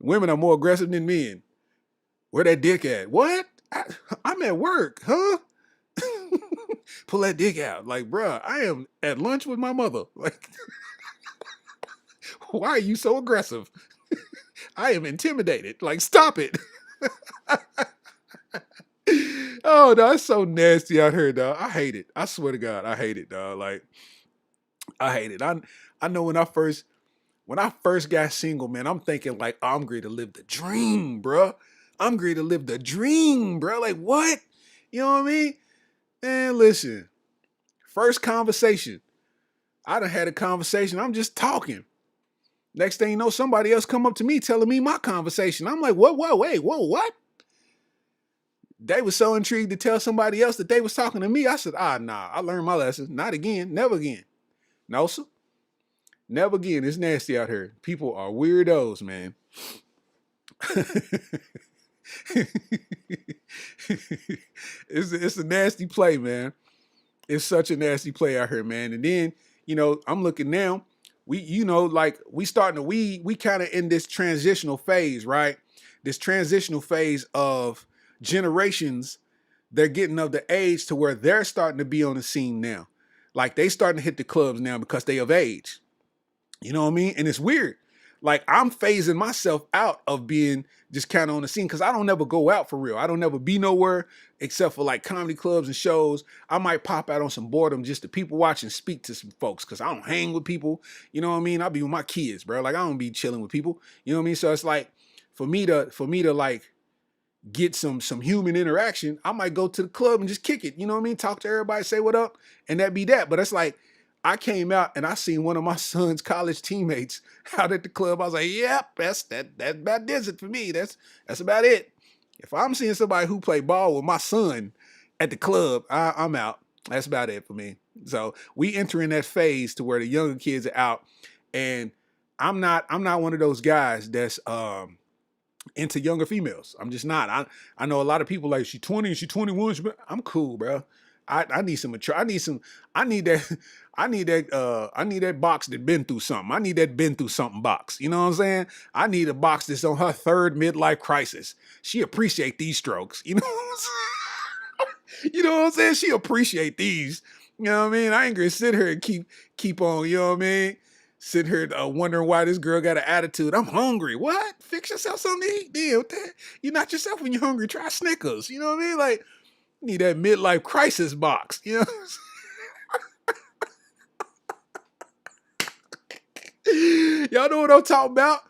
Women are more aggressive than men. Where that dick at? What? I'm at work, huh? Pull that dick out. Like, bruh, I am at lunch with my mother. Like, why are you so aggressive? I am intimidated. Like, stop it. Oh, no, it's so nasty out here, dog. I hate it. I swear to God, I hate it, dog. Like, I hate it. I know when I first got single, man, I'm thinking like, I'm great to live the dream, bruh. I'm great to live the dream, bro. Like, what? You know what I mean? Man, listen. First conversation. I done had a conversation. I'm just talking. Next thing you know, somebody else come up to me telling me my conversation. I'm like, wait, what? They was so intrigued to tell somebody else that they was talking to me. I said, nah, I learned my lesson. Not again. Never again. No, sir. Never again. It's nasty out here. People are weirdos, man. It's a nasty play, man. It's such a nasty play out here, man. And then, I'm looking now. We starting to we kind of in this transitional phase, right? This transitional phase of generations. They're getting of the age to where they're starting to be on the scene now. Like they starting to hit the clubs now because they of age. You know what I mean? And it's weird. like I'm phasing myself out of being just kind of on the scene because I don't never go out for real. I don't never be nowhere except for like comedy clubs and shows. I might pop out on some boredom just to people watch and speak to some folks because I don't hang with people. You know what I mean? I be with my kids, bro. Like I don't be chilling with people. You know what I mean? So it's like for me to like get some human interaction, I might go to the club and just kick it. You know what I mean? Talk to everybody, say what up, and that be that. But it's like I came out and I seen one of my son's college teammates out at the club. I was like, yep, that about does it for me. That's about it. If I'm seeing somebody who play ball with my son at the club, I'm out. That's about it for me. So we entering that phase to where the younger kids are out, and I'm not one of those guys that's into younger females. I'm just not. I know a lot of people like she 20 and she 21. I'm cool, bro. I need some mature. I need that. I need that box that been through something. I need that been through something box. You know what I'm saying? I need a box that's on her third midlife crisis. She appreciate these strokes. You know what I'm saying? You know what I'm saying? She appreciate these. You know what I mean? I ain't gonna sit here and keep on. You know what I mean? Sit here wondering why this girl got an attitude. I'm hungry. What? Fix yourself something to eat. Damn, you're not yourself when you're hungry. Try Snickers. You know what I mean? Like, you need that midlife crisis box. You know what I'm saying? Y'all know what I'm talking about?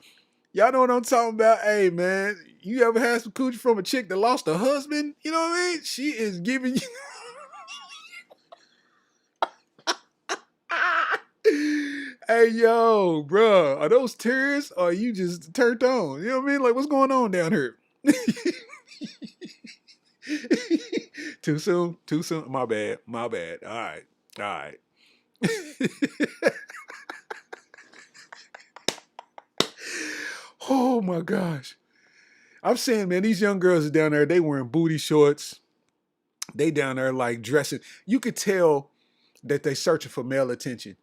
Y'all know what I'm talking about? Hey, man, you ever had some coochie from a chick that lost her husband? You know what I mean? She is giving you... Hey, yo, bro, are those tears or are you just turned on? You know what I mean? Like, what's going on down here? Too soon? Too soon? My bad. All right. Oh, my gosh. I'm saying, man, these young girls are down there. They wearing booty shorts. They down there, like, dressing. You could tell that they searching for male attention.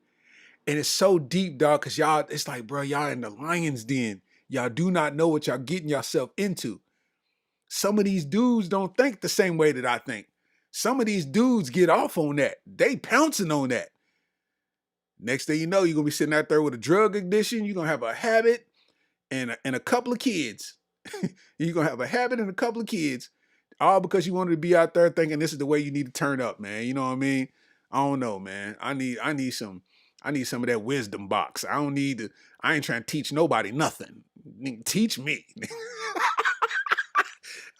And it's so deep, dog, because y'all, it's like, bro, y'all in the lion's den. Y'all do not know what y'all getting yourself into. Some of these dudes don't think the same way that I think. Some of these dudes get off on that. They pouncing on that. Next thing you know, you're going to be sitting out there with a drug addiction. You're going to have a habit and a couple of kids. You're going to have a habit and a couple of kids. All because you wanted to be out there thinking this is the way you need to turn up, man. You know what I mean? I don't know, man. I need some of that wisdom box. I ain't trying to teach nobody nothing. Teach me.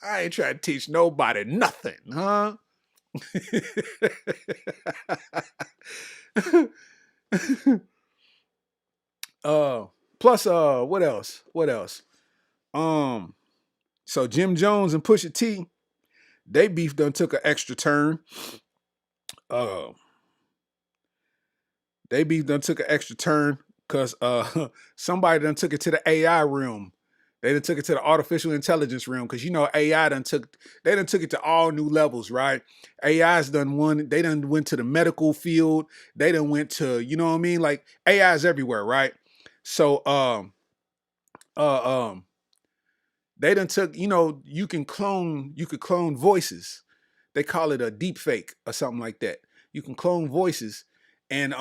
I ain't trying to teach nobody nothing, huh? Plus, what else? So Jim Jones and Pusha T, they beef done took an extra turn. They beef done took an extra turn because somebody done took it to the AI realm. They done took it to the artificial intelligence realm because you know AI done took it to all new levels, right? AI's done they done went to the medical field. They done went to, you know what I mean? Like AI's everywhere, right? So they done took, you know, you could clone voices. They call it a deep fake or something like that. You can clone voices. And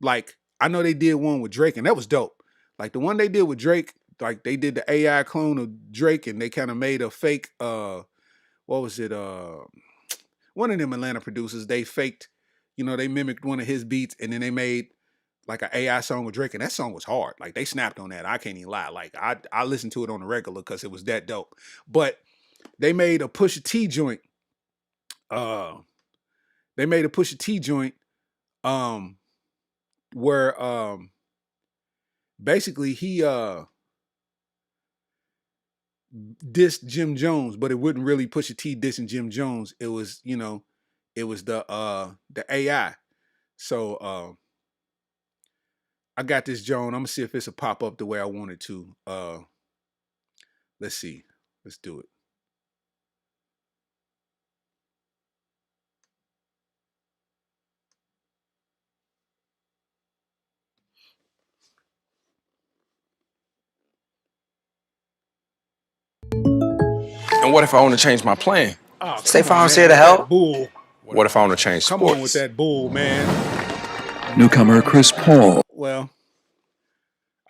like I know they did one with Drake and that was dope. Like the one they did with Drake, like they did the AI clone of Drake and they kind of made a fake what was it? One of them Atlanta producers, they faked, you know, they mimicked one of his beats and then they made like an AI song with Drake, and that song was hard. Like they snapped on that. I can't even lie. Like I listened to it on the regular because it was that dope. But they made a Pusha T joint. Where basically he dissed Jim Jones, but it wasn't really Pusha T dissing Jim Jones. It was, you know, it was the AI. So I got this Joan. I'm gonna see if it's a pop up the way I want it to. Let's see. Let's do it. And what if I want to change my plan? Oh, State come on, Farm's man, here to with that help. bull. What if I want to change Come sports? on with that bull, man. Newcomer Chris Paul. Well,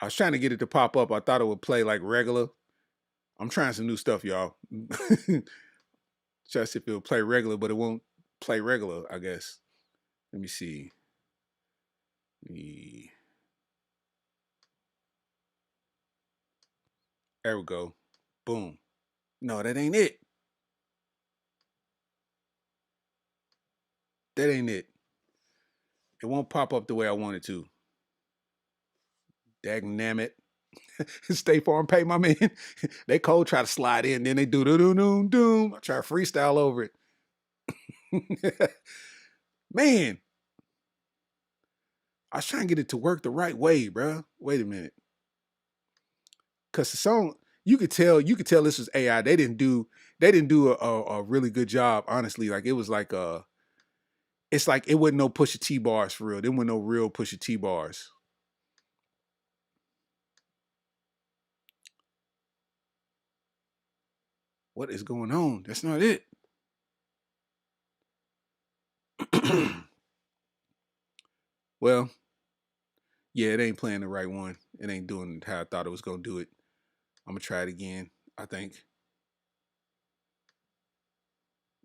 I was trying to get it to pop up. I thought it would play like regular. I'm trying some new stuff, y'all. Try to see if it'll play regular, but it won't play regular, I guess. Let me see. There we go. Boom. No, that ain't it. That ain't it. It won't pop up the way I want it to. Dagnamit. Stay Farm pay my man. They cold try to slide in, then they do doom doom. I try to freestyle over it. Man, I was trying to get it to work the right way, bro. Wait a minute. Cause the song, you could tell this was AI. They didn't do a really good job, honestly. Like it was like it's like it wasn't no Pusha T bars for real. There weren't no real Pusha T bars. What is going on? That's not it. Well, yeah, it ain't playing the right one. It ain't doing how I thought it was gonna do it. I'm gonna try it again, I think.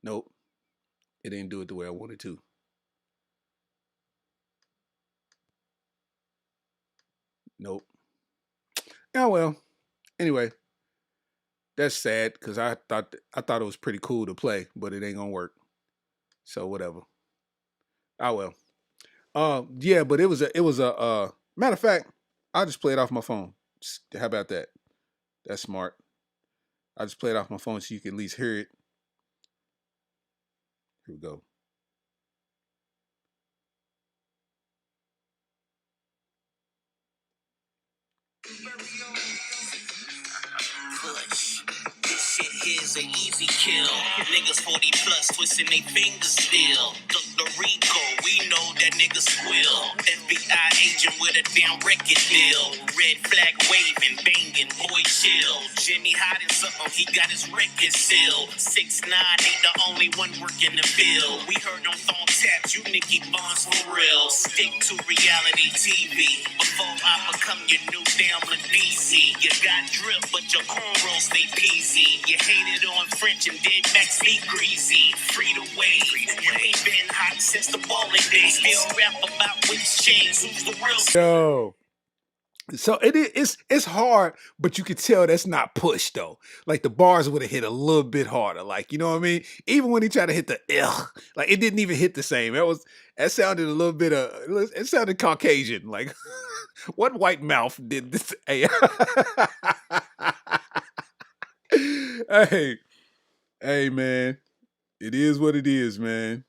Nope. It didn't do it the way I wanted to. Nope. Oh well. Anyway, that's sad because I thought it was pretty cool to play, but it ain't gonna work. So whatever. Oh well. Yeah, but it was a matter of fact, I'll just play it off my phone. How about that? That's smart. I'll just play it off my phone so you can at least hear it. Here we go. Push. This shit here's an easy kill. Niggas 40 plus twisting they fingers still. Look, the Rico, we know that nigga squill. FBI agent with a damn record deal. Red flag waving, banging, boy chill. Jimmy hiding something, he got his record seal. 6ix9ine ain't the only one working the bill. We heard them phone taps, you Nicky Bonds for real. Stick to reality TV before I become your new damn DC. You got drip, but your cornrows stay peasy. You hated on French and did Max be greasy. Free to wave, you ain't been hot since the bowling days. Still rap about which chains, who's the real. Yo. So it's hard, but you could tell that's not push though. Like the bars would have hit a little bit harder. Like, you know what I mean? Even when he tried to hit the like it didn't even hit the same. That sounded a little bit it sounded Caucasian. Like what white mouth did this? Hey, hey man. It is what it is, man.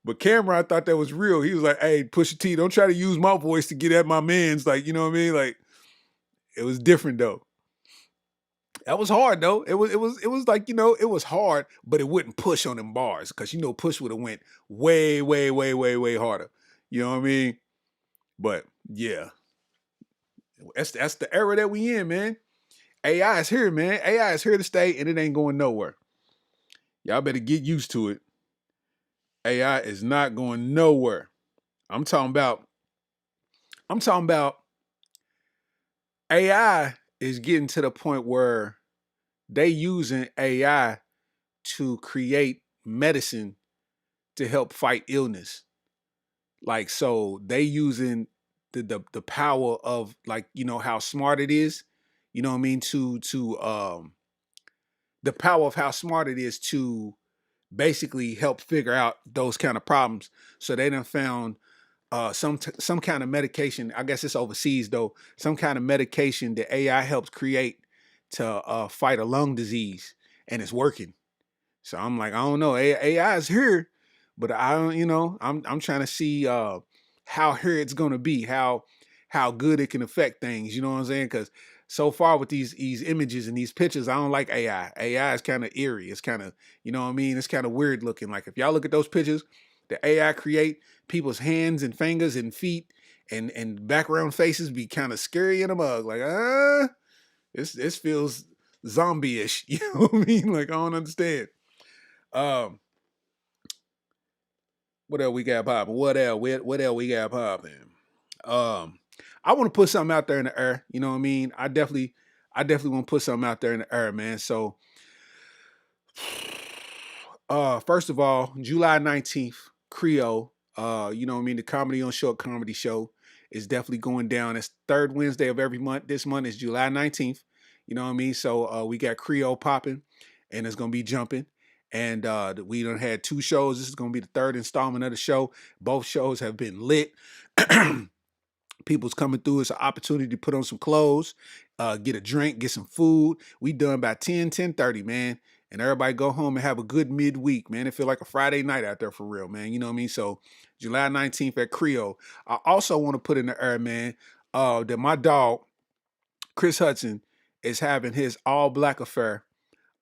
But Cameron, I thought that was real. He was like, "Hey, Pusha T, don't try to use my voice to get at my man's." Like, you know what I mean? Like, it was different though. That was hard though. It was like, it was hard, but it wouldn't push on them bars because Push would have went way, way, way, way, way harder. You know what I mean? But yeah, that's the era that we in, man. AI is here, man. AI is here to stay, and it ain't going nowhere. Y'all better get used to it. AI is not going nowhere. I'm talking about AI is getting to the point where they using AI to create medicine to help fight illness. Like, so they using the power of, like, how smart it is, you know what I mean, to the power of how smart it is to basically help figure out those kind of problems. So they done found some kind of medication. I guess it's overseas though. Some kind of medication that AI helps create to fight a lung disease, and it's working. So I'm like, I don't know. AI is here, but I don't. I'm trying to see how here it's gonna be, how good it can affect things. You know what I'm saying? Because so far with these images and these pictures, I don't like AI. AI is kind of eerie. It's kind of, you know what I mean? It's kind of weird looking. Like if y'all look at those pictures, the AI create people's hands and fingers and feet and background faces be kind of scary in a mug. Like, this feels zombie-ish. You know what I mean? Like, I don't understand. What else we got popping? What else we got popping? I want to put something out there in the air. You know what I mean? I definitely want to put something out there in the air, man. So, first of all, July 19th, Creole, you know what I mean? The Comedy on Short comedy show is definitely going down. It's third Wednesday of every month. This month is July 19th. You know what I mean? So, we got Creole popping and it's going to be jumping. And we done had 2 shows. This is going to be the third installment of the show. Both shows have been lit. People's coming through. It's an opportunity to put on some clothes, get a drink, get some food. We done by 10:30, man. And everybody go home and have a good midweek, man. It feel like a Friday night out there for real, man. You know what I mean? So July 19th at Creole. I also want to put in the air, man, that my dog, Chris Hudson, is having his all black affair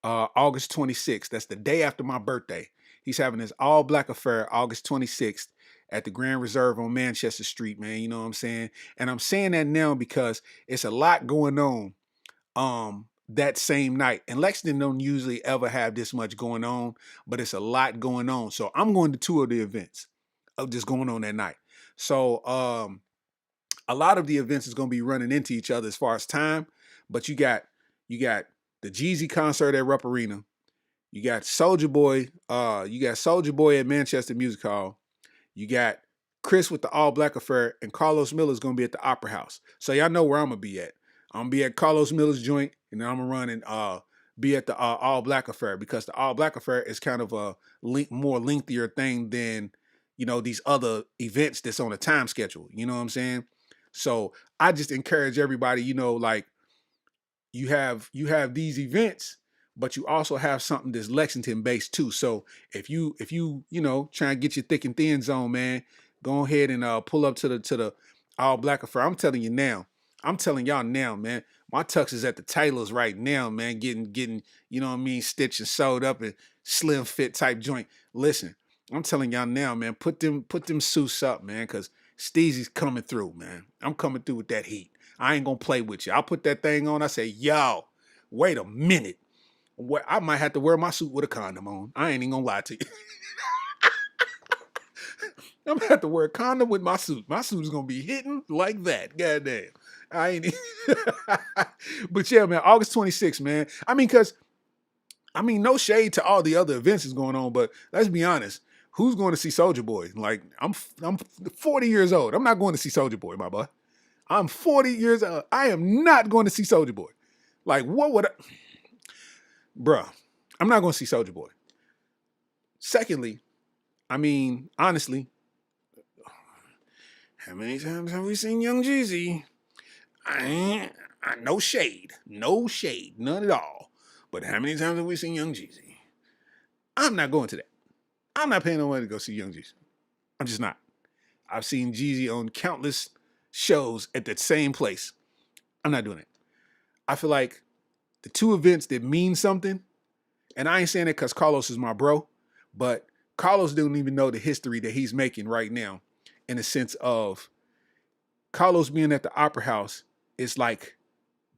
August 26th. That's the day after my birthday. He's having his all black affair August 26th at the Grand Reserve on Manchester Street, man. You know what I'm saying? And I'm saying that now because it's a lot going on that same night. And Lexington don't usually ever have this much going on, but it's a lot going on. So I'm going to 2 of the events of just going on that night. So a lot of the events is going to be running into each other as far as time, but you got the Jeezy concert at Rupp Arena. You got Soulja Boy at Manchester Music Hall. You got Chris with the All Black Affair, and Carlos Miller's gonna be at the Opera House. So y'all know where I'm gonna be at. I'm gonna be at Carlos Miller's joint, and then I'm gonna run and be at the All Black Affair, because the All Black Affair is kind of a more lengthier thing than, you know, these other events that's on a time schedule. You know what I'm saying? So I just encourage everybody, you know, like, you have these events, but you also have something that's Lexington based too. So if you you know, try and get your thick and thins on, man, go ahead and pull up to the All Black Affair. I'm telling y'all now, man. My tux is at the Taylor's right now, man, getting you know what I mean, stitched and sewed up and slim fit type joint. Listen, I'm telling y'all now, man, put them suits up, man, because Steezy's coming through, man. I'm coming through with that heat. I ain't gonna play with you. I'll put that thing on. I say, yo, wait a minute. I might have to wear my suit with a condom on. I ain't even gonna lie to you. I'm gonna have to wear a condom with my suit. My suit is gonna be hitting like that. Goddamn. I ain't. But yeah, man, August 26th, man. No shade to all the other events that's going on, but let's be honest. Who's going to see Soulja Boy? Like, I'm 40 years old. I'm not going to see Soulja Boy, my boy. I'm 40 years old. I am not going to see Soulja Boy. Like, what would I... Bruh, I'm not going to see Soulja Boy. Secondly, honestly, how many times have we seen Young Jeezy? No shade. No shade. None at all. But how many times have we seen Young Jeezy? I'm not going to that. I'm not paying no money to go see Young Jeezy. I'm just not. I've seen Jeezy on countless shows at that same place. I'm not doing it. I feel like the 2 events that mean something, and I ain't saying it because Carlos is my bro, but Carlos don't even know the history that he's making right now, in the sense of Carlos being at the Opera House is like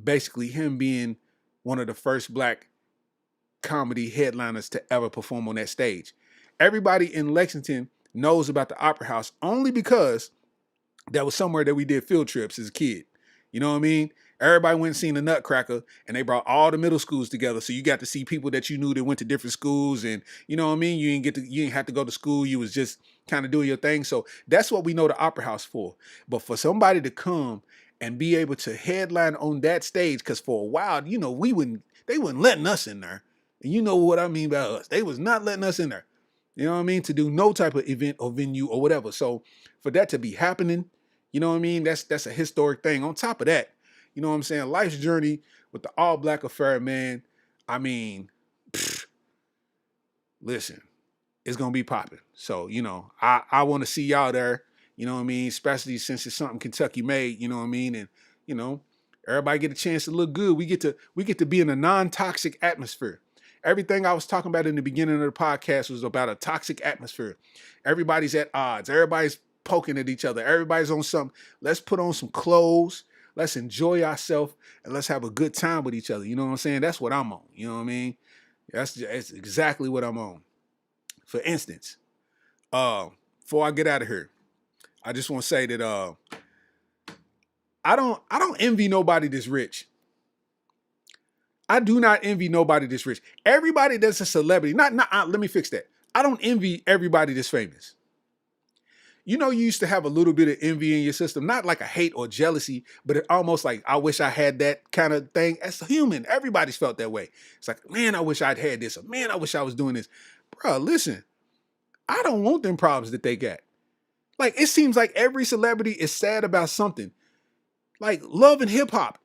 basically him being one of the first black comedy headliners to ever perform on that stage. Everybody in Lexington knows about the Opera House only because that was somewhere that we did field trips as a kid. You know what I mean? Everybody went and seen the Nutcracker, and they brought all the middle schools together. So you got to see people that you knew that went to different schools, and you know what I mean? You didn't have to go to school. You was just kind of doing your thing. So that's what we know the Opera House for. But for somebody to come and be able to headline on that stage, because for a while, you know, they wouldn't letting us in there. And you know what I mean by us. They was not letting us in there. You know what I mean? To do no type of event or venue or whatever. So for that to be happening, you know what I mean? That's a historic thing. On top of that, you know what I'm saying? Life's journey with the All Black Affair, man. Listen, it's gonna be popping. So, you know, I want to see y'all there. You know what I mean? Especially since it's something Kentucky made. You know what I mean? And you know, everybody get a chance to look good. We get to be in a non-toxic atmosphere. Everything I was talking about in the beginning of the podcast was about a toxic atmosphere. Everybody's at odds. Everybody's poking at each other. Everybody's on something. Let's put on some clothes. Let's enjoy ourselves and let's have a good time with each other. You know what I'm saying? That's what I'm on. You know what I mean? That's exactly what I'm on. For instance, before I get out of here, I just want to say that I don't envy nobody that's rich. I do not envy nobody that's rich. Everybody that's a celebrity, let me fix that. I don't envy everybody that's famous. You know, you used to have a little bit of envy in your system, not like a hate or jealousy, but it almost like, I wish I had that kind of thing. As a human, everybody's felt that way. It's like, man, I wish I'd had this, or man, I wish I was doing this. Bro, listen, I don't want them problems that they got. Like, it seems like every celebrity is sad about something. Like, love and hip hop.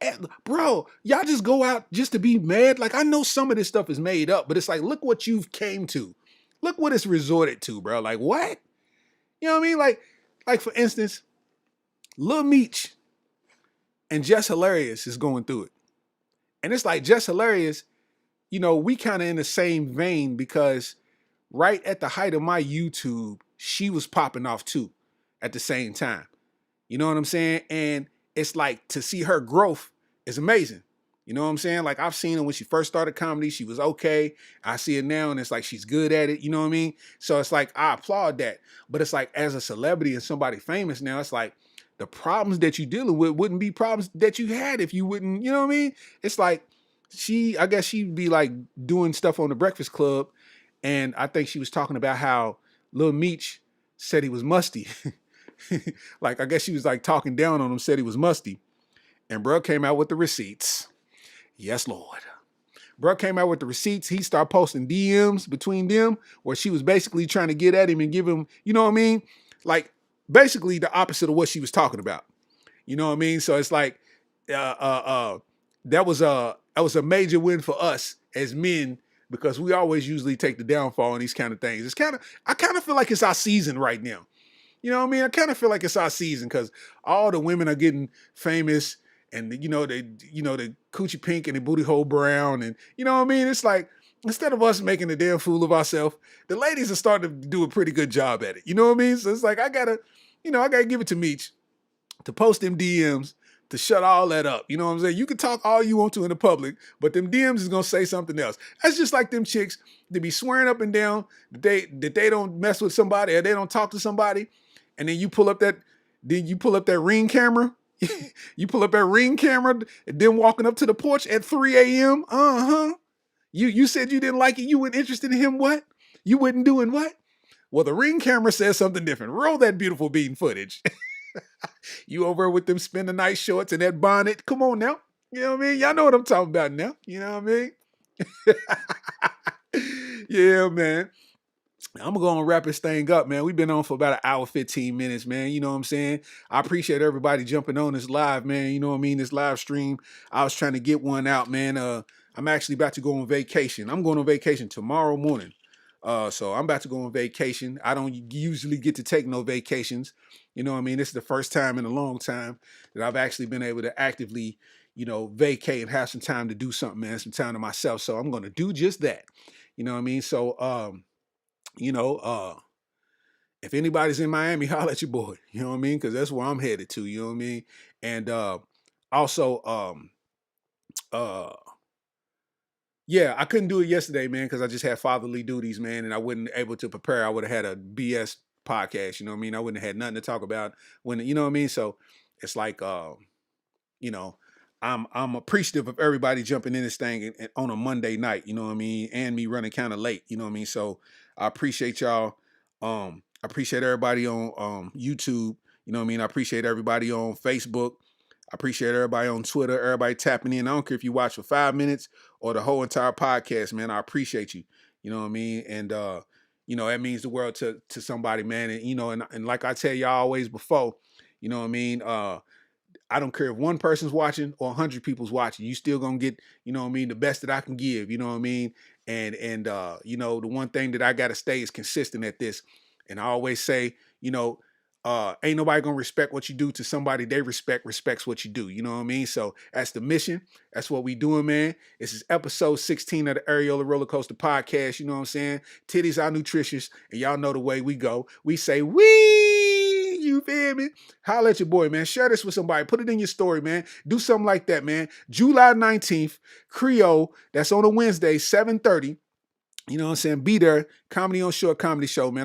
Bro, y'all just go out just to be mad. Like, I know some of this stuff is made up, but it's like, look what you've came to. Look what it's resorted to, bro. Like, what? You know what I mean? Like for instance, Lil Meech and Just Hilarious is going through it. And it's like Just Hilarious, you know, we kind of in the same vein because right at the height of my YouTube, she was popping off too at the same time. You know what I'm saying? And it's like to see her growth is amazing. You know what I'm saying? Like I've seen her when she first started comedy, she was okay. I see it now and it's like she's good at it. You know what I mean? So it's like, I applaud that. But it's like as a celebrity and somebody famous now, it's like the problems that you're dealing with wouldn't be problems that you had if you wouldn't, you know what I mean? It's like I guess she'd be like doing stuff on the Breakfast Club. And I think she was talking about how Lil Meech said he was musty. Like, I guess she was like talking down on him, said he was musty. And bro came out with the receipts. Yes, Lord. Bro came out with the receipts. He started posting DMs between them where she was basically trying to get at him and give him, you know what I mean? Like, basically the opposite of what she was talking about. You know what I mean? So it's like, that was a major win for us as men because we always usually take the downfall in these kind of things. I kind of feel like it's our season right now. You know what I mean? I kind of feel like it's our season because all the women are getting famous and, you know, the coochie pink and the booty hole brown. And, you know what I mean? It's like, instead of us making a damn fool of ourselves, the ladies are starting to do a pretty good job at it. You know what I mean? So it's like, I gotta give it to Meech to post them DMs to shut all that up. You know what I'm saying? You can talk all you want to in the public, but them DMs is going to say something else. That's just like them chicks that be swearing up and down that they don't mess with somebody or they don't talk to somebody. And then you pull up that Ring camera. You pull up that Ring camera and then walking up to the porch at 3 a.m. You said you didn't like it. You weren't interested in him. What? You wasn't doing what? Well, the Ring camera says something different. Roll that beautiful beating footage. You over with them spend the night shorts and that bonnet. Come on now. You know what I mean? Y'all know what I'm talking about now. You know what I mean? Yeah, man. I'm going to wrap this thing up, man. We've been on for about an hour, 15 minutes, man. You know what I'm saying? I appreciate everybody jumping on this live, man. You know what I mean? This live stream. I was trying to get one out, man. I'm actually about to go on vacation. I'm going on vacation tomorrow morning. So I'm about to go on vacation. I don't usually get to take no vacations. You know what I mean? This is the first time in a long time that I've actually been able to actively, you know, vacate and have some time to do something, man, some time to myself. So I'm going to do just that. You know what I mean? So, if anybody's in Miami, holler at your boy. You know what I mean? Because that's where I'm headed to. You know what I mean? And also, yeah, I couldn't do it yesterday, man, because I just had fatherly duties, man, and I wasn't able to prepare. I would have had a BS podcast. You know what I mean? I wouldn't have had nothing to talk about you know what I mean? So it's like, you know, I'm appreciative of everybody jumping in this thing on a Monday night, you know what I mean, and me running kind of late, you know what I mean. So I appreciate y'all. I appreciate everybody on YouTube, you know what I mean. I appreciate everybody on Facebook. I appreciate everybody on Twitter. Everybody tapping in. I don't care if you watch for 5 minutes or the whole entire podcast, man. I appreciate you. You know what I mean, and you know that means the world to somebody, man. And you know, and like I tell y'all always before, you know what I mean. I don't care if one person's watching or 100 people's watching. You still gonna get, you know what I mean, the best that I can give. You know what I mean. And you know, the one thing that I gotta stay is consistent at this. And I always say, you know, ain't nobody gonna respect what you do to somebody they respects what you do. You know what I mean? So that's the mission. That's what we doing, man. This is episode 16 of the Areola Rollercoaster podcast. You know what I'm saying? Titties are nutritious, and y'all know the way we go. We say wee. You feel me? Holla at your boy, man. Share this with somebody. Put it in your story, man. Do something like that, man. July 19th, Creole. That's on a Wednesday, 7:30. You know what I'm saying? Be there. Comedy on Short Comedy Show, man.